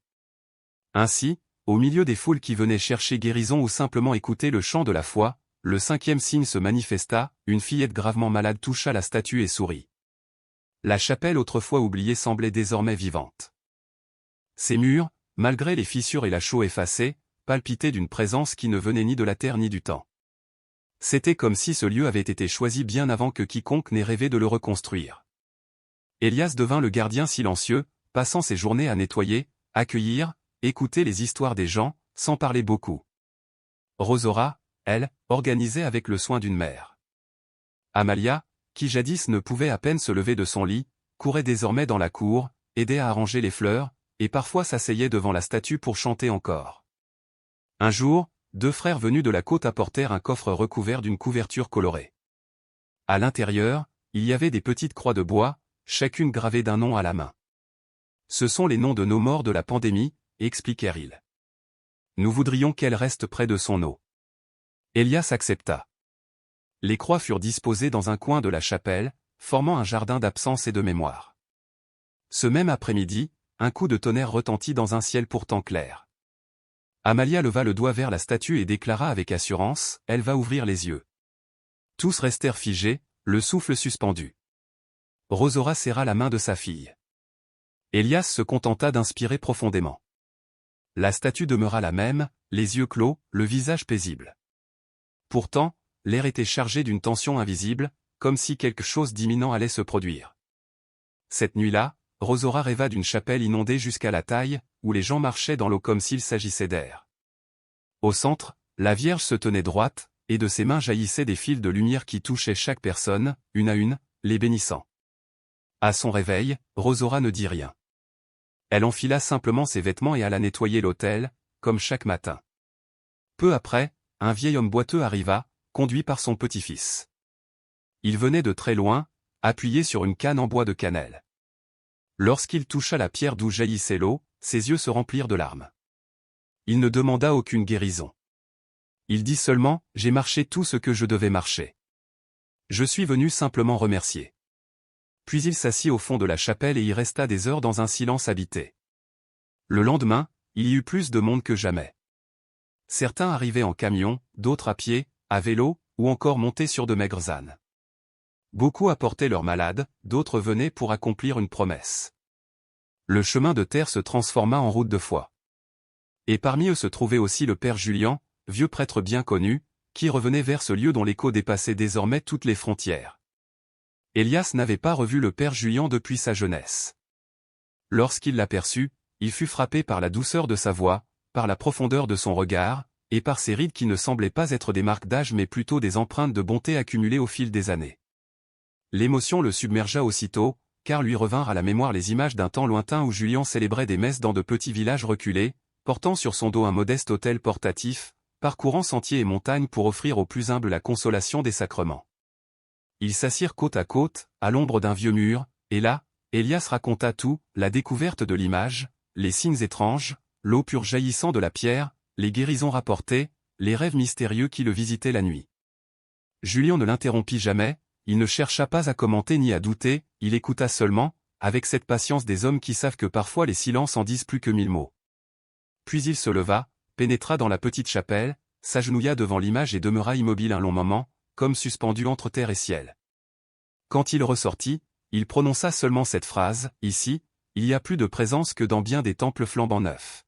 Ainsi, au milieu des foules qui venaient chercher guérison ou simplement écouter le chant de la foi, le cinquième signe se manifesta, une fillette gravement malade toucha la statue et sourit. La chapelle autrefois oubliée semblait désormais vivante. Ses murs, malgré les fissures et la chaux effacée, palpitaient d'une présence qui ne venait ni de la terre ni du temps. C'était comme si ce lieu avait été choisi bien avant que quiconque n'ait rêvé de le reconstruire. Elias devint le gardien silencieux, passant ses journées à nettoyer, accueillir, écouter les histoires des gens, sans parler beaucoup. Rosaura, elle, organisait avec le soin d'une mère. Amalia, qui jadis ne pouvait à peine se lever de son lit, courait désormais dans la cour, aidait à arranger les fleurs, et parfois s'asseyait devant la statue pour chanter encore. Un jour, 2 frères venus de la côte apportèrent un coffre recouvert d'une couverture colorée. À l'intérieur, il y avait des petites croix de bois, chacune gravée d'un nom à la main. Ce sont les noms de nos morts de la pandémie, expliquèrent-ils. Nous voudrions qu'elle reste près de son eau. Elias accepta. Les croix furent disposées dans un coin de la chapelle, formant un jardin d'absence et de mémoire. Ce même après-midi, un coup de tonnerre retentit dans un ciel pourtant clair. Amalia leva le doigt vers la statue et déclara avec assurance, « Elle va ouvrir les yeux. » Tous restèrent figés, le souffle suspendu. Rosaura serra la main de sa fille. Elias se contenta d'inspirer profondément. La statue demeura la même, les yeux clos, le visage paisible. Pourtant, l'air était chargé d'une tension invisible, comme si quelque chose d'imminent allait se produire. Cette nuit-là, Rosaura rêva d'une chapelle inondée jusqu'à la taille, où les gens marchaient dans l'eau comme s'il s'agissait d'air. Au centre, la Vierge se tenait droite, et de ses mains jaillissaient des fils de lumière qui touchaient chaque personne, une à une, les bénissant. À son réveil, Rosaura ne dit rien. Elle enfila simplement ses vêtements et alla nettoyer l'autel, comme chaque matin. Peu après, un vieil homme boiteux arriva, conduit par son petit-fils. Il venait de très loin, appuyé sur une canne en bois de cannelle. Lorsqu'il toucha la pierre d'où jaillissait l'eau, ses yeux se remplirent de larmes. Il ne demanda aucune guérison. Il dit seulement, « J'ai marché tout ce que je devais marcher. Je suis venu simplement remercier. » Puis il s'assit au fond de la chapelle et y resta des heures dans un silence habité. Le lendemain, il y eut plus de monde que jamais. Certains arrivaient en camion, d'autres à pied, à vélo, ou encore montés sur de maigres ânes. Beaucoup apportaient leurs malades, d'autres venaient pour accomplir une promesse. Le chemin de terre se transforma en route de foi. Et parmi eux se trouvait aussi le père Julian, vieux prêtre bien connu, qui revenait vers ce lieu dont l'écho dépassait désormais toutes les frontières. Elias n'avait pas revu le père Julian depuis sa jeunesse. Lorsqu'il l'aperçut, il fut frappé par la douceur de sa voix, par la profondeur de son regard, et par ses rides qui ne semblaient pas être des marques d'âge mais plutôt des empreintes de bonté accumulées au fil des années. L'émotion le submergea aussitôt, car lui revinrent à la mémoire les images d'un temps lointain où Julian célébrait des messes dans de petits villages reculés, portant sur son dos un modeste autel portatif, parcourant sentiers et montagnes pour offrir aux plus humbles la consolation des sacrements. Ils s'assirent côte à côte, à l'ombre d'un vieux mur, et là, Elias raconta tout, la découverte de l'image, les signes étranges, l'eau pure jaillissant de la pierre, les guérisons rapportées, les rêves mystérieux qui le visitaient la nuit. Julian ne l'interrompit jamais, il ne chercha pas à commenter ni à douter, il écouta seulement, avec cette patience des hommes qui savent que parfois les silences en disent plus que 1000 mots. Puis il se leva, pénétra dans la petite chapelle, s'agenouilla devant l'image et demeura immobile un long moment, comme suspendu entre terre et ciel. Quand il ressortit, il prononça seulement cette phrase, « Ici, il y a plus de présence que dans bien des temples flambant neufs. »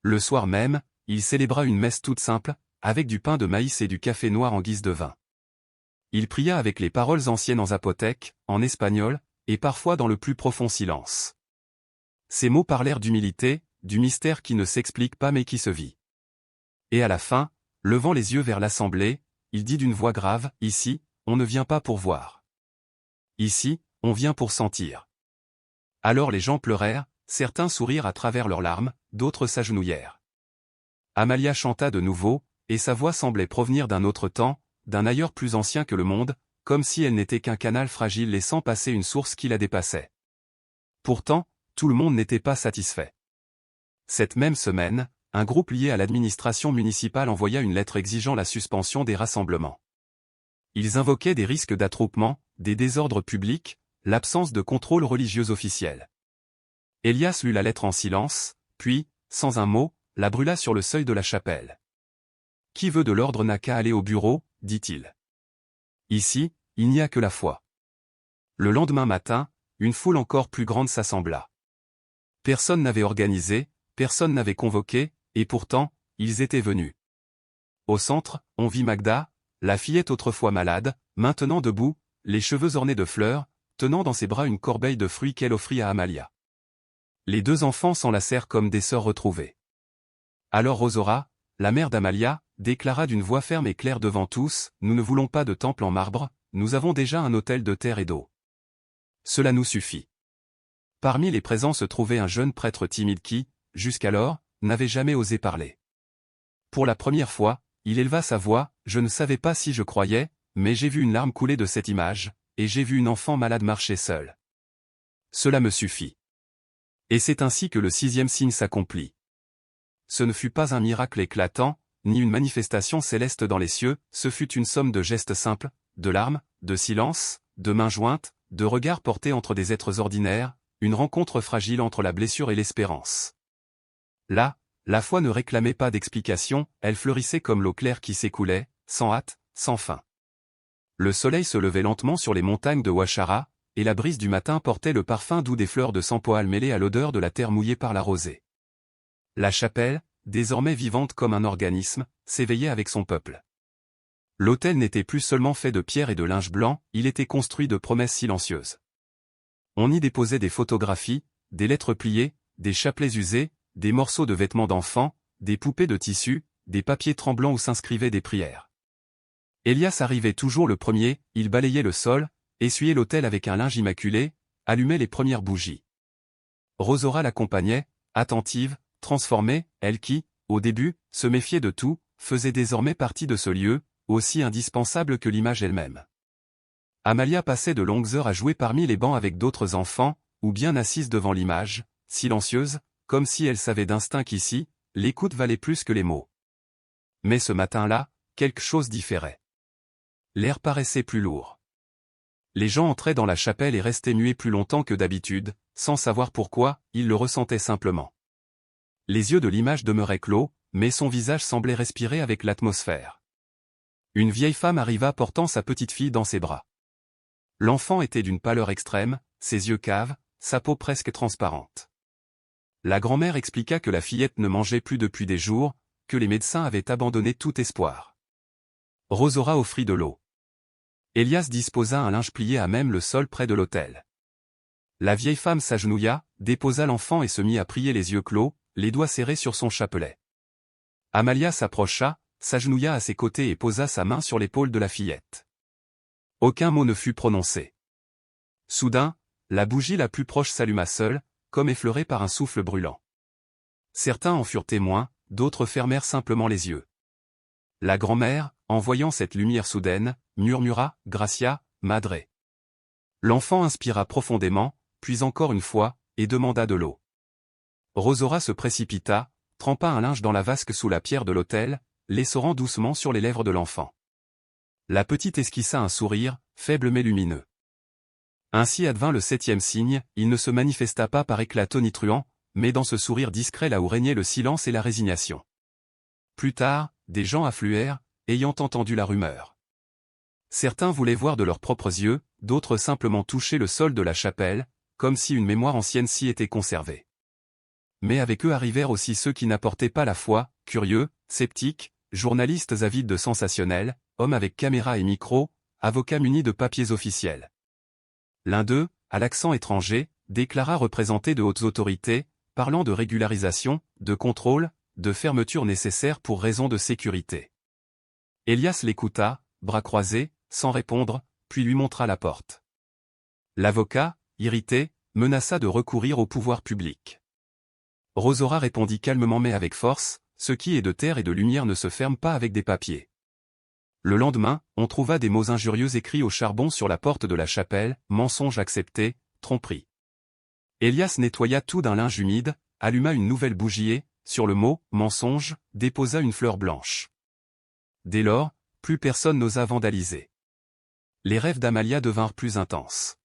Le soir même, il célébra une messe toute simple, avec du pain de maïs et du café noir en guise de vin. Il pria avec les paroles anciennes en zapotèque, en espagnol, et parfois dans le plus profond silence. Ces mots parlèrent d'humilité, du mystère qui ne s'explique pas mais qui se vit. Et à la fin, levant les yeux vers l'assemblée, il dit d'une voix grave, « Ici, on ne vient pas pour voir. Ici, on vient pour sentir. » Alors les gens pleurèrent, certains sourirent à travers leurs larmes, d'autres s'agenouillèrent. Amalia chanta de nouveau, et sa voix semblait provenir d'un autre temps, d'un ailleurs plus ancien que le monde, comme si elle n'était qu'un canal fragile laissant passer une source qui la dépassait. Pourtant, tout le monde n'était pas satisfait. Cette même semaine, un groupe lié à l'administration municipale envoya une lettre exigeant la suspension des rassemblements. Ils invoquaient des risques d'attroupement, des désordres publics, l'absence de contrôle religieux officiel. Elias lut la lettre en silence, puis, sans un mot, la brûla sur le seuil de la chapelle. « Qui veut de l'ordre n'a qu'à aller au bureau, » dit-il. Ici, il n'y a que la foi. Le lendemain matin, une foule encore plus grande s'assembla. Personne n'avait organisé, personne n'avait convoqué, et pourtant, ils étaient venus. Au centre, on vit Magda, la fillette autrefois malade, maintenant debout, les cheveux ornés de fleurs, tenant dans ses bras une corbeille de fruits qu'elle offrit à Amalia. Les deux enfants s'enlacèrent comme des sœurs retrouvées. Alors Rosaura, la mère d'Amalia, déclara d'une voix ferme et claire devant tous, « Nous ne voulons pas de temple en marbre, nous avons déjà un autel de terre et d'eau. Cela nous suffit. » Parmi les présents se trouvait un jeune prêtre timide qui, jusqu'alors, n'avait jamais osé parler. Pour la première fois, il éleva sa voix, « Je ne savais pas si je croyais, mais j'ai vu une larme couler de cette image, et j'ai vu une enfant malade marcher seule. Cela me suffit. Et c'est ainsi que le 6e signe s'accomplit. Ce ne fut pas un miracle éclatant, ni une manifestation céleste dans les cieux, ce fut une somme de gestes simples, de larmes, de silence, de mains jointes, de regards portés entre des êtres ordinaires, une rencontre fragile entre la blessure et l'espérance. Là, la foi ne réclamait pas d'explication, elle fleurissait comme l'eau claire qui s'écoulait, sans hâte, sans fin. Le soleil se levait lentement sur les montagnes de Wachara, et la brise du matin portait le parfum doux des fleurs de sampoal mêlé à l'odeur de la terre mouillée par la rosée. La chapelle, désormais vivante comme un organisme, s'éveillait avec son peuple. L'autel n'était plus seulement fait de pierre et de linge blanc, il était construit de promesses silencieuses. On y déposait des photographies, des lettres pliées, des chapelets usés, des morceaux de vêtements d'enfants, des poupées de tissu, des papiers tremblants où s'inscrivaient des prières. Elias arrivait toujours le premier, il balayait le sol, essuyait l'autel avec un linge immaculé, allumait les premières bougies. Rosora l'accompagnait, attentive, transformée, elle qui, au début, se méfiait de tout, faisait désormais partie de ce lieu, aussi indispensable que l'image elle-même. Amalia passait de longues heures à jouer parmi les bancs avec d'autres enfants, ou bien assise devant l'image, silencieuse, comme si elle savait d'instinct qu'ici, l'écoute valait plus que les mots. Mais ce matin-là, quelque chose différait. L'air paraissait plus lourd. Les gens entraient dans la chapelle et restaient muets plus longtemps que d'habitude, sans savoir pourquoi, ils le ressentaient simplement. Les yeux de l'image demeuraient clos, mais son visage semblait respirer avec l'atmosphère. Une vieille femme arriva portant sa petite fille dans ses bras. L'enfant était d'une pâleur extrême, ses yeux caves, sa peau presque transparente. La grand-mère expliqua que la fillette ne mangeait plus depuis des jours, que les médecins avaient abandonné tout espoir. Rosora offrit de l'eau. Elias disposa un linge plié à même le sol près de l'autel. La vieille femme s'agenouilla, déposa l'enfant et se mit à prier les yeux clos, les doigts serrés sur son chapelet. Amalia s'approcha, s'agenouilla à ses côtés et posa sa main sur l'épaule de la fillette. Aucun mot ne fut prononcé. Soudain, la bougie la plus proche s'alluma seule, comme effleurée par un souffle brûlant. Certains en furent témoins, d'autres fermèrent simplement les yeux. La grand-mère, en voyant cette lumière soudaine, murmura « Gracia, Madre ». L'enfant inspira profondément, puis encore une fois, et demanda de l'eau. Rosora se précipita, trempa un linge dans la vasque sous la pierre de l'autel, l'essorant doucement sur les lèvres de l'enfant. La petite esquissa un sourire, faible mais lumineux. Ainsi advint le 7e signe, il ne se manifesta pas par éclat tonitruant, mais dans ce sourire discret là où régnait le silence et la résignation. Plus tard, des gens affluèrent, ayant entendu la rumeur. Certains voulaient voir de leurs propres yeux, d'autres simplement toucher le sol de la chapelle, comme si une mémoire ancienne s'y était conservée. Mais avec eux arrivèrent aussi ceux qui n'apportaient pas la foi, curieux, sceptiques, journalistes avides de sensationnel, hommes avec caméra et micro, avocats munis de papiers officiels. L'un d'eux, à l'accent étranger, déclara représenter de hautes autorités, parlant de régularisation, de contrôle, de fermeture nécessaires pour raisons de sécurité. Elias l'écouta, bras croisés, sans répondre, puis lui montra la porte. L'avocat, irrité, menaça de recourir au pouvoir public. Rosora répondit calmement mais avec force, ce qui est de terre et de lumière ne se ferme pas avec des papiers. Le lendemain, on trouva des mots injurieux écrits au charbon sur la porte de la chapelle, mensonge accepté, tromperie. Elias nettoya tout d'un linge humide, alluma une nouvelle bougie et, sur le mot « mensonge », déposa une fleur blanche. Dès lors, plus personne n'osa vandaliser. Les rêves d'Amalia devinrent plus intenses.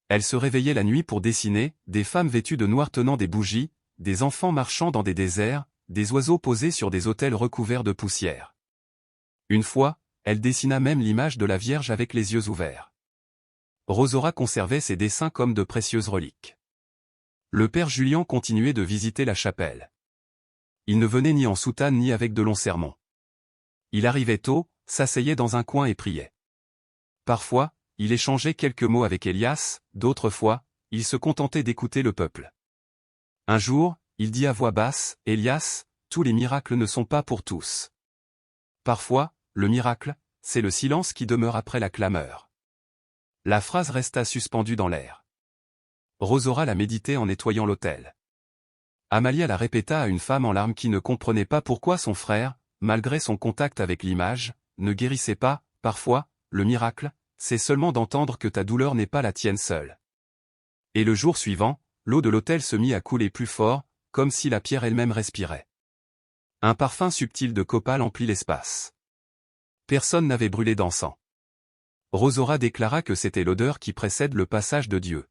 Elle se réveillait la nuit pour dessiner, des femmes vêtues de noir tenant des bougies, des enfants marchant dans des déserts, des oiseaux posés sur des autels recouverts de poussière. Une fois, elle dessina même l'image de la Vierge avec les yeux ouverts. Rosora conservait ses dessins comme de précieuses reliques. Le père Julian continuait de visiter la chapelle. Il ne venait ni en soutane ni avec de longs sermons. Il arrivait tôt, s'asseyait dans un coin et priait. Parfois, il échangeait quelques mots avec Elias, d'autres fois, il se contentait d'écouter le peuple. Un jour, il dit à voix basse, « Elias, tous les miracles ne sont pas pour tous. Parfois, le miracle, c'est le silence qui demeure après la clameur. » La phrase resta suspendue dans l'air. Rosora la méditait en nettoyant l'autel. Amalia la répéta à une femme en larmes qui ne comprenait pas pourquoi son frère, malgré son contact avec l'image, ne guérissait pas, parfois, le miracle, c'est seulement d'entendre que ta douleur n'est pas la tienne seule. » Et le jour suivant, l'eau de l'autel se mit à couler plus fort, comme si la pierre elle-même respirait. Un parfum subtil de copal emplit l'espace. Personne n'avait brûlé d'encens. Rosaura déclara que c'était l'odeur qui précède le passage de Dieu.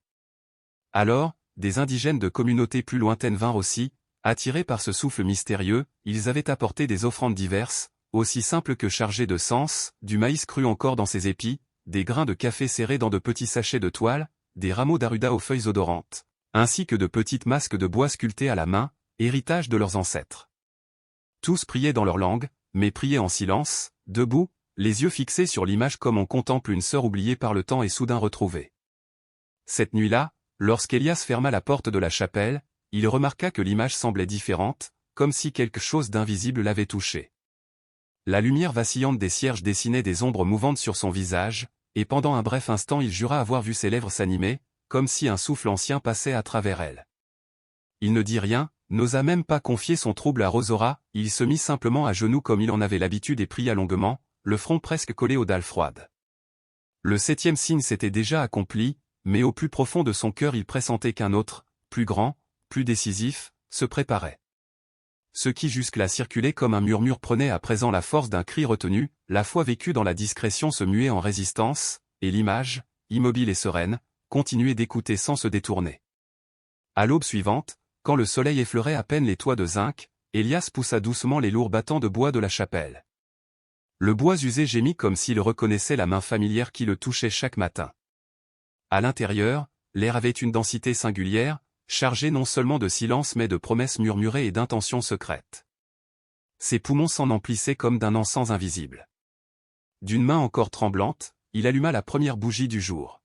Alors, des indigènes de communautés plus lointaines vinrent aussi, attirés par ce souffle mystérieux, ils avaient apporté des offrandes diverses, aussi simples que chargées de sens, du maïs cru encore dans ses épis, des grains de café serrés dans de petits sachets de toile, des rameaux d'aruda aux feuilles odorantes, ainsi que de petites masques de bois sculptées à la main, héritage de leurs ancêtres. Tous priaient dans leur langue, mais priaient en silence, debout, les yeux fixés sur l'image comme on contemple une sœur oubliée par le temps et soudain retrouvée. Cette nuit-là, lorsqu'Élias ferma la porte de la chapelle, il remarqua que l'image semblait différente, comme si quelque chose d'invisible l'avait touché. La lumière vacillante des cierges dessinait des ombres mouvantes sur son visage, et pendant un bref instant il jura avoir vu ses lèvres s'animer, comme si un souffle ancien passait à travers elles. Il ne dit rien, n'osa même pas confier son trouble à Rosaura, il se mit simplement à genoux comme il en avait l'habitude et pria longuement, le front presque collé aux dalles froides. Le 7e signe s'était déjà accompli, mais au plus profond de son cœur il pressentait qu'un autre, plus grand, plus décisif, se préparait. Ce qui jusque-là circulait comme un murmure prenait à présent la force d'un cri retenu, la foi vécue dans la discrétion se muait en résistance, et l'image, immobile et sereine, continuait d'écouter sans se détourner. À l'aube suivante, quand le soleil effleurait à peine les toits de zinc, Élias poussa doucement les lourds battants de bois de la chapelle. Le bois usé gémit comme s'il reconnaissait la main familière qui le touchait chaque matin. À l'intérieur, l'air avait une densité singulière, chargé non seulement de silence mais de promesses murmurées et d'intentions secrètes. Ses poumons s'en emplissaient comme d'un encens invisible. D'une main encore tremblante, il alluma la première bougie du jour.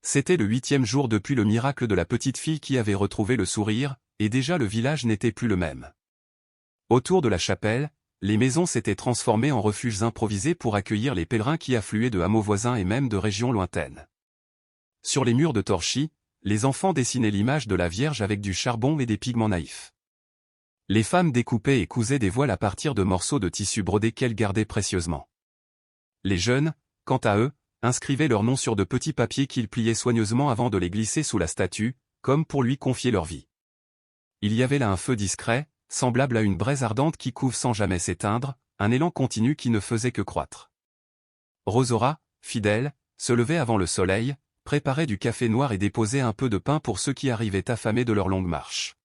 C'était le 8e jour depuis le miracle de la petite fille qui avait retrouvé le sourire, et déjà le village n'était plus le même. Autour de la chapelle, les maisons s'étaient transformées en refuges improvisés pour accueillir les pèlerins qui affluaient de hameaux voisins et même de régions lointaines. Sur les murs de torchis, les enfants dessinaient l'image de la Vierge avec du charbon et des pigments naïfs. Les femmes découpaient et cousaient des voiles à partir de morceaux de tissu brodés qu'elles gardaient précieusement. Les jeunes, quant à eux, inscrivaient leurs noms sur de petits papiers qu'ils pliaient soigneusement avant de les glisser sous la statue, comme pour lui confier leur vie. Il y avait là un feu discret, semblable à une braise ardente qui couve sans jamais s'éteindre, un élan continu qui ne faisait que croître. Rosaura, fidèle, se levait avant le soleil, préparait du café noir et déposait un peu de pain pour ceux qui arrivaient affamés de leur longue marche.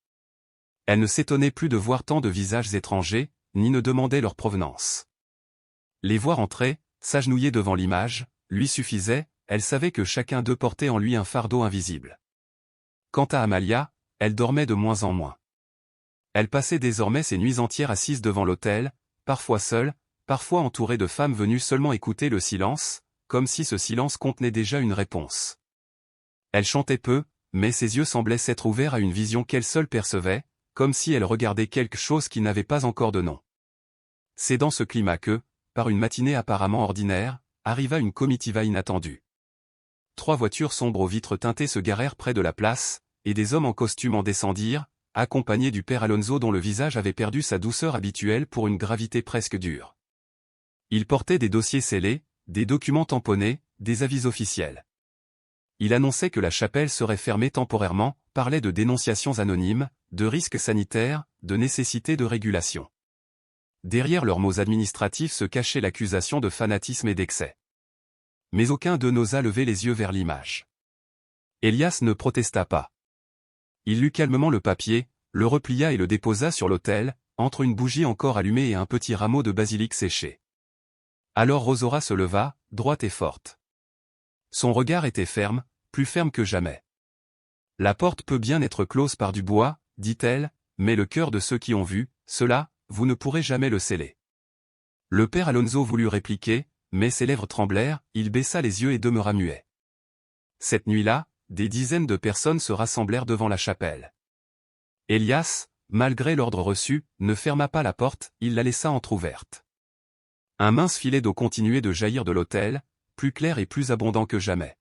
Elle ne s'étonnait plus de voir tant de visages étrangers, ni ne demandait leur provenance. Les voir entrer, s'agenouiller devant l'image, lui suffisait, elle savait que chacun d'eux portait en lui un fardeau invisible. Quant à Amalia, elle dormait de moins en moins. Elle passait désormais ses nuits entières assise devant l'autel, parfois seule, parfois entourée de femmes venues seulement écouter le silence, comme si ce silence contenait déjà une réponse. Elle chantait peu, mais ses yeux semblaient s'être ouverts à une vision qu'elle seule percevait, comme si elle regardait quelque chose qui n'avait pas encore de nom. C'est dans ce climat que, par une matinée apparemment ordinaire, arriva une comitiva inattendue. 3 voitures sombres aux vitres teintées se garèrent près de la place, et des hommes en costume en descendirent, accompagnés du père Alonso dont le visage avait perdu sa douceur habituelle pour une gravité presque dure. Il portait des dossiers scellés, des documents tamponnés, des avis officiels. Il annonçait que la chapelle serait fermée temporairement, parlait de dénonciations anonymes, de risques sanitaires, de nécessité de régulation. Derrière leurs mots administratifs se cachait l'accusation de fanatisme et d'excès. Mais aucun d'eux n'osa lever les yeux vers l'image. Élias ne protesta pas. Il lut calmement le papier, le replia et le déposa sur l'autel, entre une bougie encore allumée et un petit rameau de basilic séché. Alors Rosaura se leva, droite et forte. Son regard était ferme, plus ferme que jamais. La porte peut bien être close par du bois, dit-elle, mais le cœur de ceux qui ont vu, cela, vous ne pourrez jamais le sceller. Le père Alonso voulut répliquer, mais ses lèvres tremblèrent, il baissa les yeux et demeura muet. Cette nuit-là, des dizaines de personnes se rassemblèrent devant la chapelle. Élias, malgré l'ordre reçu, ne ferma pas la porte, il la laissa entr'ouverte. Un mince filet d'eau continuait de jaillir de l'autel, plus clair et plus abondant que jamais.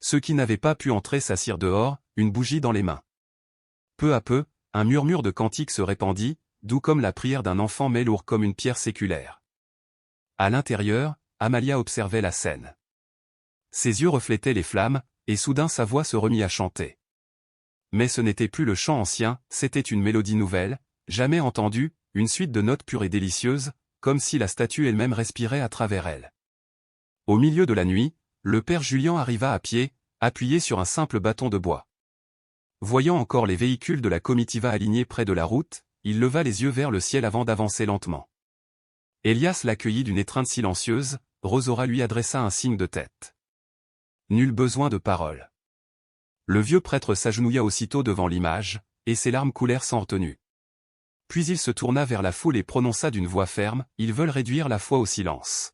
Ceux qui n'avaient pas pu entrer s'assirent dehors, une bougie dans les mains. Peu à peu, un murmure de cantiques se répandit, doux comme la prière d'un enfant mais lourd comme une pierre séculaire. À l'intérieur, Amalia observait la scène. Ses yeux reflétaient les flammes, et soudain sa voix se remit à chanter. Mais ce n'était plus le chant ancien, c'était une mélodie nouvelle, jamais entendue, une suite de notes pures et délicieuses, comme si la statue elle-même respirait à travers elle. Au milieu de la nuit, le père Julian arriva à pied, appuyé sur un simple bâton de bois. Voyant encore les véhicules de la comitiva alignés près de la route, il leva les yeux vers le ciel avant d'avancer lentement. Elias l'accueillit d'une étreinte silencieuse, Rosora lui adressa un signe de tête. Nul besoin de paroles. Le vieux prêtre s'agenouilla aussitôt devant l'image, et ses larmes coulèrent sans retenue. Puis il se tourna vers la foule et prononça d'une voix ferme, « Ils veulent réduire la foi au silence. »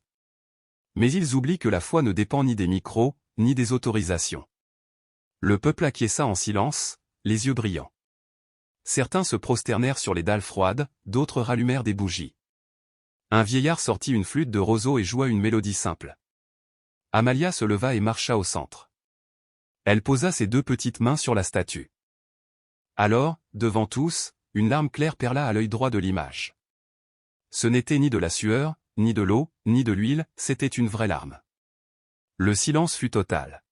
Mais ils oublient que la foi ne dépend ni des micros, ni des autorisations. Le peuple acquiesça en silence, les yeux brillants. Certains se prosternèrent sur les dalles froides, d'autres rallumèrent des bougies. Un vieillard sortit une flûte de roseau et joua une mélodie simple. Amalia se leva et marcha au centre. Elle posa ses deux petites mains sur la statue. Alors, devant tous, une larme claire perla à l'œil droit de l'image. Ce n'était ni de la sueur, ni de l'eau, ni de l'huile, c'était une vraie larme. Le silence fut total.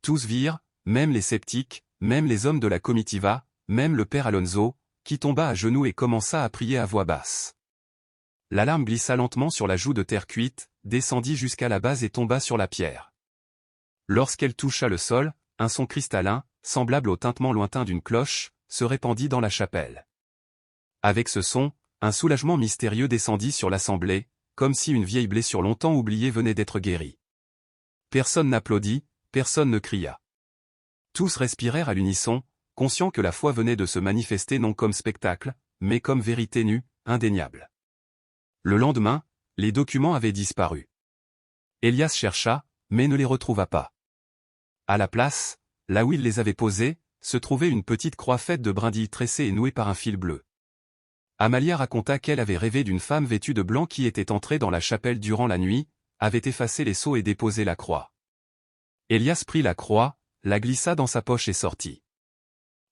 Tous virent, même les sceptiques, même les hommes de la comitiva, même le père Alonso, qui tomba à genoux et commença à prier à voix basse. La larme glissa lentement sur la joue de terre cuite, descendit jusqu'à la base et tomba sur la pierre. Lorsqu'elle toucha le sol, un son cristallin, semblable au tintement lointain d'une cloche, se répandit dans la chapelle. Avec ce son, un soulagement mystérieux descendit sur l'assemblée, comme si une vieille blessure longtemps oubliée venait d'être guérie. Personne n'applaudit, personne ne cria. Tous respirèrent à l'unisson, conscients que la foi venait de se manifester non comme spectacle, mais comme vérité nue, indéniable. Le lendemain, les documents avaient disparu. Elias chercha, mais ne les retrouva pas. À la place, là où il les avait posés, se trouvait une petite croix faite de brindilles tressées et nouée par un fil bleu. Amalia raconta qu'elle avait rêvé d'une femme vêtue de blanc qui était entrée dans la chapelle durant la nuit, avait effacé les sceaux et déposé la croix. Elias prit la croix, la glissa dans sa poche et sortit.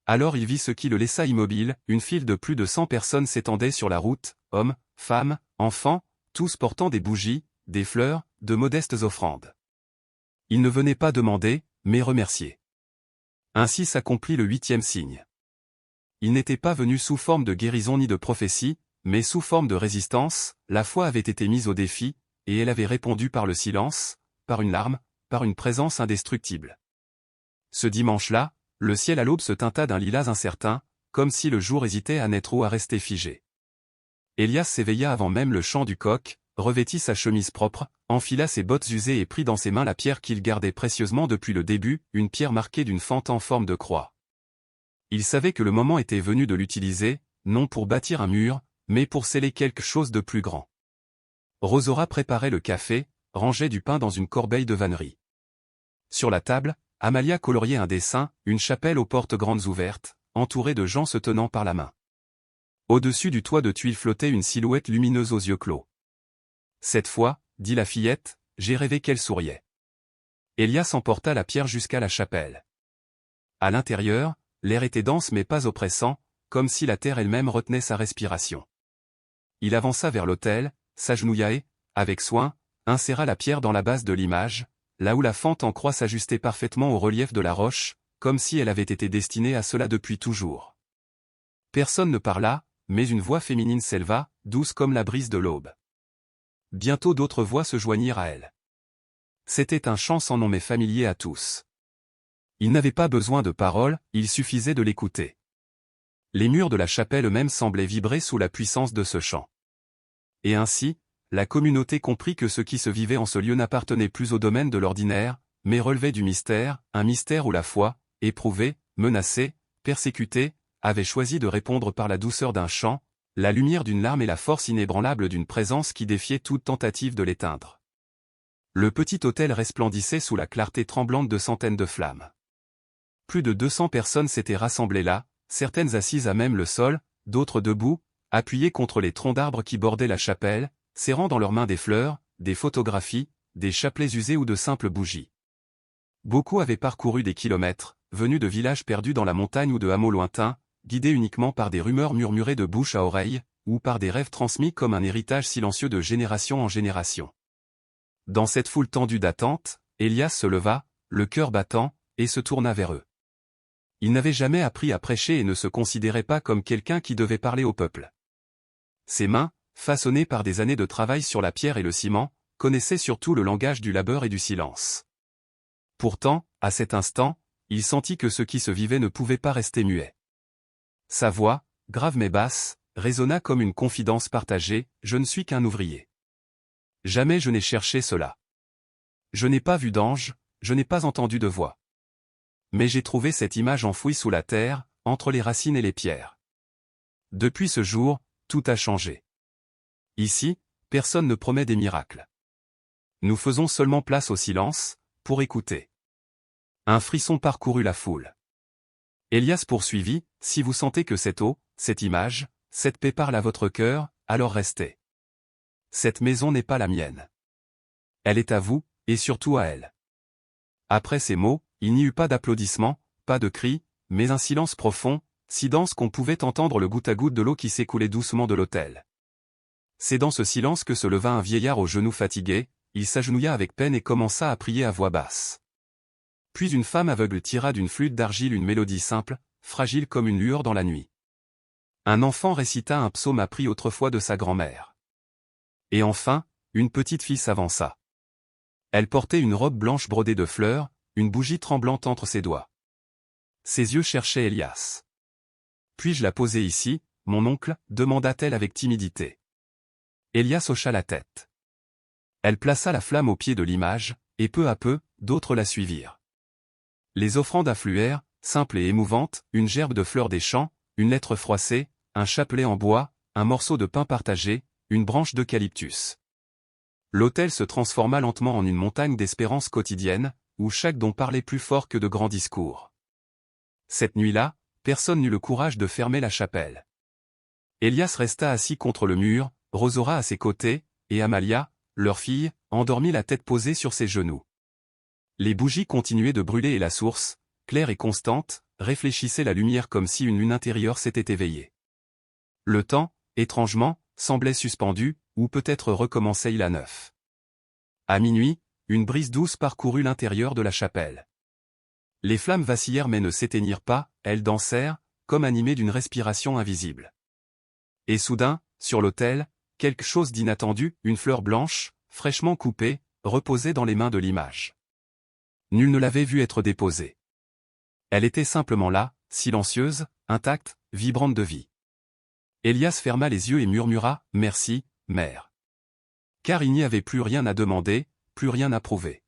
Alors il vit ce qui le laissa immobile, une file de plus de 100 personnes s'étendait sur la route, hommes, femmes, enfants, tous portant des bougies, des fleurs, de modestes offrandes. Ils ne venaient pas demander, mais remercier. Ainsi s'accomplit le 8e signe. Il n'était pas venu sous forme de guérison ni de prophétie, mais sous forme de résistance, la foi avait été mise au défi, et elle avait répondu par le silence, par une larme, par une présence indestructible. Ce dimanche-là, le ciel à l'aube se teinta d'un lilas incertain, comme si le jour hésitait à naître ou à rester figé. Elias s'éveilla avant même le chant du coq, revêtit sa chemise propre, enfila ses bottes usées et prit dans ses mains la pierre qu'il gardait précieusement depuis le début, une pierre marquée d'une fente en forme de croix. Il savait que le moment était venu de l'utiliser, non pour bâtir un mur, mais pour sceller quelque chose de plus grand. Rosora préparait le café, rangeait du pain dans une corbeille de vannerie. Sur la table, Amalia coloriait un dessin, une chapelle aux portes grandes ouvertes, entourée de gens se tenant par la main. Au-dessus du toit de tuiles flottait une silhouette lumineuse aux yeux clos. Cette fois, dit la fillette, j'ai rêvé qu'elle souriait. Elias emporta la pierre jusqu'à la chapelle. À l'intérieur, l'air était dense mais pas oppressant, comme si la terre elle-même retenait sa respiration. Il avança vers l'autel, s'agenouilla et, avec soin, inséra la pierre dans la base de l'image, là où la fente en croix s'ajustait parfaitement au relief de la roche, comme si elle avait été destinée à cela depuis toujours. Personne ne parla, mais une voix féminine s'éleva, douce comme la brise de l'aube. Bientôt d'autres voix se joignirent à elle. C'était un chant sans nom mais familier à tous. Il n'avait pas besoin de paroles, il suffisait de l'écouter. Les murs de la chapelle eux-mêmes semblaient vibrer sous la puissance de ce chant. Et ainsi, la communauté comprit que ce qui se vivait en ce lieu n'appartenait plus au domaine de l'ordinaire, mais relevait du mystère, un mystère où la foi, éprouvée, menacée, persécutée, avait choisi de répondre par la douceur d'un chant, la lumière d'une larme et la force inébranlable d'une présence qui défiait toute tentative de l'éteindre. Le petit autel resplendissait sous la clarté tremblante de centaines de flammes. Plus de 200 personnes s'étaient rassemblées là, certaines assises à même le sol, d'autres debout, appuyées contre les troncs d'arbres qui bordaient la chapelle, serrant dans leurs mains des fleurs, des photographies, des chapelets usés ou de simples bougies. Beaucoup avaient parcouru des kilomètres, venus de villages perdus dans la montagne ou de hameaux lointains, guidés uniquement par des rumeurs murmurées de bouche à oreille, ou par des rêves transmis comme un héritage silencieux de génération en génération. Dans cette foule tendue d'attente, Élias se leva, le cœur battant, et se tourna vers eux. Il n'avait jamais appris à prêcher et ne se considérait pas comme quelqu'un qui devait parler au peuple. Ses mains, façonnées par des années de travail sur la pierre et le ciment, connaissaient surtout le langage du labeur et du silence. Pourtant, à cet instant, il sentit que ce qui se vivait ne pouvait pas rester muet. Sa voix, grave mais basse, résonna comme une confidence partagée, « Je ne suis qu'un ouvrier. Jamais je n'ai cherché cela. Je n'ai pas vu d'ange, je n'ai pas entendu de voix. Mais j'ai trouvé cette image enfouie sous la terre, entre les racines et les pierres. Depuis ce jour, tout a changé. Ici, personne ne promet des miracles. Nous faisons seulement place au silence, pour écouter. » Un frisson parcourut la foule. Élias poursuivit, « Si vous sentez que cette eau, cette image, cette paix parle à votre cœur, alors restez. Cette maison n'est pas la mienne. Elle est à vous, et surtout à elle. » Après ces mots, il n'y eut pas d'applaudissements, pas de cris, mais un silence profond, si dense qu'on pouvait entendre le goutte à goutte de l'eau qui s'écoulait doucement de l'autel. C'est dans ce silence que se leva un vieillard aux genoux fatigués, il s'agenouilla avec peine et commença à prier à voix basse. Puis une femme aveugle tira d'une flûte d'argile une mélodie simple, fragile comme une lueur dans la nuit. Un enfant récita un psaume appris autrefois de sa grand-mère. Et enfin, une petite fille s'avança. Elle portait une robe blanche brodée de fleurs, une bougie tremblante entre ses doigts. Ses yeux cherchaient Élias. « Puis-je la poser ici, mon oncle » demanda-t-elle avec timidité. Élias hocha la tête. Elle plaça la flamme au pied de l'image, et peu à peu, d'autres la suivirent. Les offrandes affluèrent, simples et émouvantes, une gerbe de fleurs des champs, une lettre froissée, un chapelet en bois, un morceau de pain partagé, une branche d'eucalyptus. L'autel se transforma lentement en une montagne d'espérance quotidienne, où chaque don parlait plus fort que de grands discours. Cette nuit-là, personne n'eut le courage de fermer la chapelle. Élias resta assis contre le mur, Rosaura à ses côtés, et Amalia, leur fille, endormie la tête posée sur ses genoux. Les bougies continuaient de brûler et la source, claire et constante, réfléchissait la lumière comme si une lune intérieure s'était éveillée. Le temps, étrangement, semblait suspendu, ou peut-être recommençait-il à neuf. À minuit, une brise douce parcourut l'intérieur de la chapelle. Les flammes vacillèrent mais ne s'éteignirent pas, elles dansèrent, comme animées d'une respiration invisible. Et soudain, sur l'autel, quelque chose d'inattendu, une fleur blanche, fraîchement coupée, reposait dans les mains de l'image. Nul ne l'avait vue être déposée. Elle était simplement là, silencieuse, intacte, vibrante de vie. Élias ferma les yeux et murmura, « Merci, mère. » Car il n'y avait plus rien à demander, plus rien à prouver.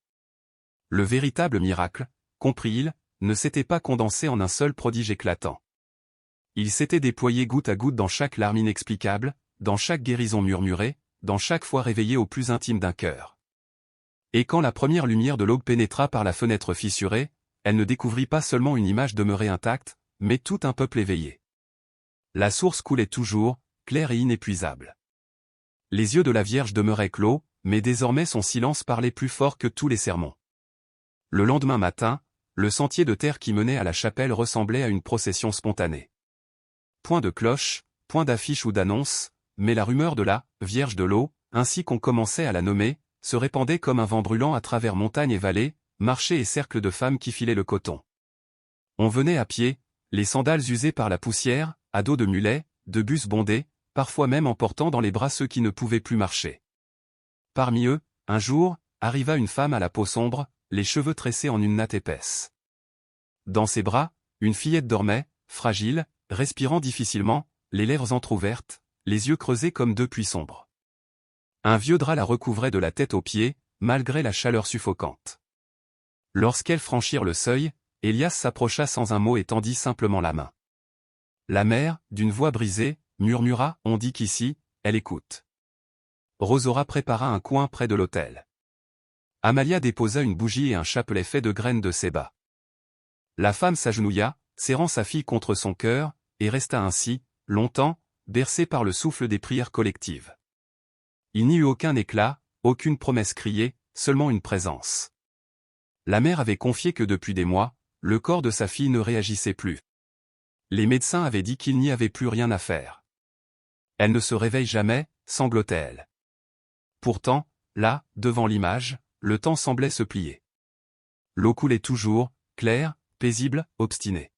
Le véritable miracle, comprit-il, ne s'était pas condensé en un seul prodige éclatant. Il s'était déployé goutte à goutte dans chaque larme inexplicable, dans chaque guérison murmurée, dans chaque foi réveillée au plus intime d'un cœur. Et quand la première lumière de l'aube pénétra par la fenêtre fissurée, elle ne découvrit pas seulement une image demeurée intacte, mais tout un peuple éveillé. La source coulait toujours, claire et inépuisable. Les yeux de la Vierge demeuraient clos, mais désormais son silence parlait plus fort que tous les sermons. Le lendemain matin, le sentier de terre qui menait à la chapelle ressemblait à une procession spontanée. Point de cloche, point d'affiche ou d'annonce, mais la rumeur de la « Vierge de l'eau », ainsi qu'on commençait à la nommer, se répandait comme un vent brûlant à travers montagnes et vallées, marchés et cercles de femmes qui filaient le coton. On venait à pied, les sandales usées par la poussière, à dos de mulets, de bus bondés, parfois même emportant dans les bras ceux qui ne pouvaient plus marcher. Parmi eux, un jour, arriva une femme à la peau sombre, les cheveux tressés en une natte épaisse. Dans ses bras, une fillette dormait, fragile, respirant difficilement, les lèvres entr'ouvertes, les yeux creusés comme deux puits sombres. Un vieux drap la recouvrait de la tête aux pieds, malgré la chaleur suffocante. Lorsqu'elles franchirent le seuil, Élias s'approcha sans un mot et tendit simplement la main. La mère, d'une voix brisée, murmura, « On dit qu'ici, elle écoute. » Rosaura prépara un coin près de l'autel. Amalia déposa une bougie et un chapelet fait de graines de séba. La femme s'agenouilla, serrant sa fille contre son cœur, et resta ainsi, longtemps, bercée par le souffle des prières collectives. Il n'y eut aucun éclat, aucune promesse criée, seulement une présence. La mère avait confié que depuis des mois, le corps de sa fille ne réagissait plus. Les médecins avaient dit qu'il n'y avait plus rien à faire. Elle ne se réveille jamais, sanglotait-elle. Pourtant, là, devant l'image, le temps semblait se plier. L'eau coulait toujours, claire, paisible, obstinée.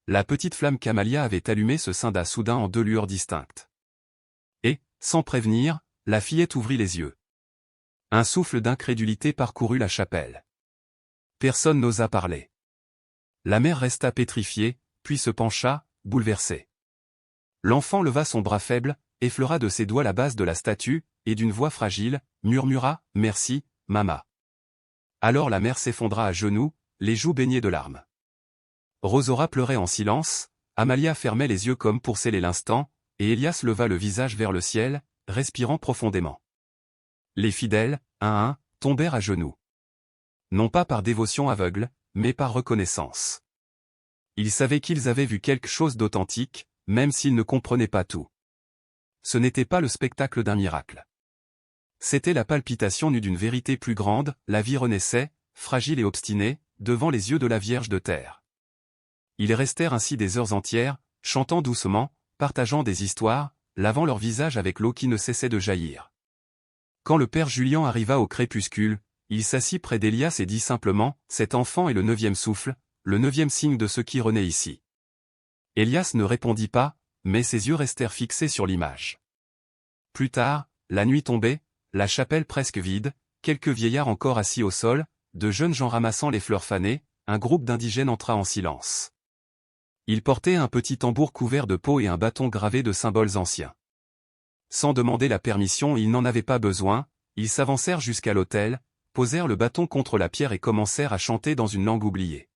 La petite flamme qu'Amalia avait allumée se scinda soudain en 2 lueurs distinctes. Et, sans prévenir, la fillette ouvrit les yeux. Un souffle d'incrédulité parcourut la chapelle. Personne n'osa parler. La mère resta pétrifiée, puis se pencha, bouleversée. L'enfant leva son bras faible, effleura de ses doigts la base de la statue, et d'une voix fragile, murmura « Merci, Mama ». Alors la mère s'effondra à genoux, les joues baignées de larmes. Rosaura pleurait en silence, Amalia fermait les yeux comme pour sceller l'instant, et Elias leva le visage vers le ciel, respirant profondément. Les fidèles, un à un, tombèrent à genoux. Non pas par dévotion aveugle, mais par reconnaissance. Ils savaient qu'ils avaient vu quelque chose d'authentique, même s'ils ne comprenaient pas tout. Ce n'était pas le spectacle d'un miracle. C'était la palpitation nue d'une vérité plus grande, la vie renaissait, fragile et obstinée, devant les yeux de la Vierge de terre. Ils restèrent ainsi des heures entières, chantant doucement, partageant des histoires, lavant leur visage avec l'eau qui ne cessait de jaillir. Quand le père Julian arriva au crépuscule, il s'assit près d'Elias et dit simplement « Cet enfant est le 9e souffle, le 9e signe de ce qui renaît ici. » Elias ne répondit pas, mais ses yeux restèrent fixés sur l'image. Plus tard, la nuit tombait, la chapelle presque vide, quelques vieillards encore assis au sol, de jeunes gens ramassant les fleurs fanées, un groupe d'indigènes entra en silence. Ils portaient un petit tambour couvert de peau et un bâton gravé de symboles anciens. Sans demander la permission, ils n'en avaient pas besoin, ils s'avancèrent jusqu'à l'autel, posèrent le bâton contre la pierre et commencèrent à chanter dans une langue oubliée.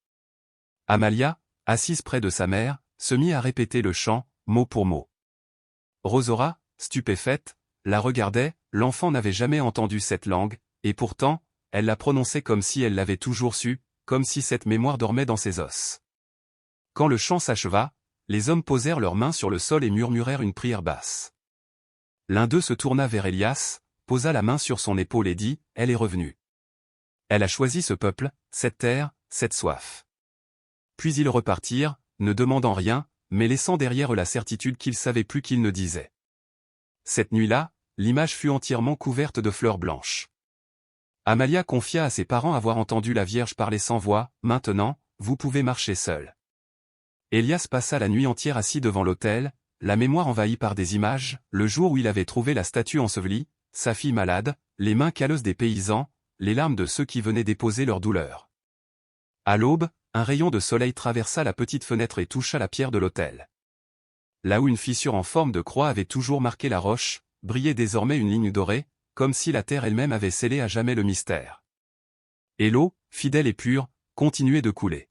Amalia, assise près de sa mère, se mit à répéter le chant, mot pour mot. Rosaura, stupéfaite, la regardait, l'enfant n'avait jamais entendu cette langue, et pourtant, elle la prononçait comme si elle l'avait toujours su, comme si cette mémoire dormait dans ses os. Quand le chant s'acheva, les hommes posèrent leurs mains sur le sol et murmurèrent une prière basse. L'un d'eux se tourna vers Elias, posa la main sur son épaule et dit « Elle est revenue. Elle a choisi ce peuple, cette terre, cette soif. » Puis ils repartirent, ne demandant rien, mais laissant derrière eux la certitude qu'ils savaient plus qu'ils ne disaient. Cette nuit-là, l'image fut entièrement couverte de fleurs blanches. Amalia confia à ses parents avoir entendu la Vierge parler sans voix, « Maintenant, vous pouvez marcher seul. » Elias passa la nuit entière assis devant l'autel, la mémoire envahie par des images, le jour où il avait trouvé la statue ensevelie, sa fille malade, les mains calleuses des paysans, les larmes de ceux qui venaient déposer leur douleur. À l'aube, un rayon de soleil traversa la petite fenêtre et toucha la pierre de l'autel. Là où une fissure en forme de croix avait toujours marqué la roche, brillait désormais une ligne dorée, comme si la terre elle-même avait scellé à jamais le mystère. Et l'eau, fidèle et pure, continuait de couler.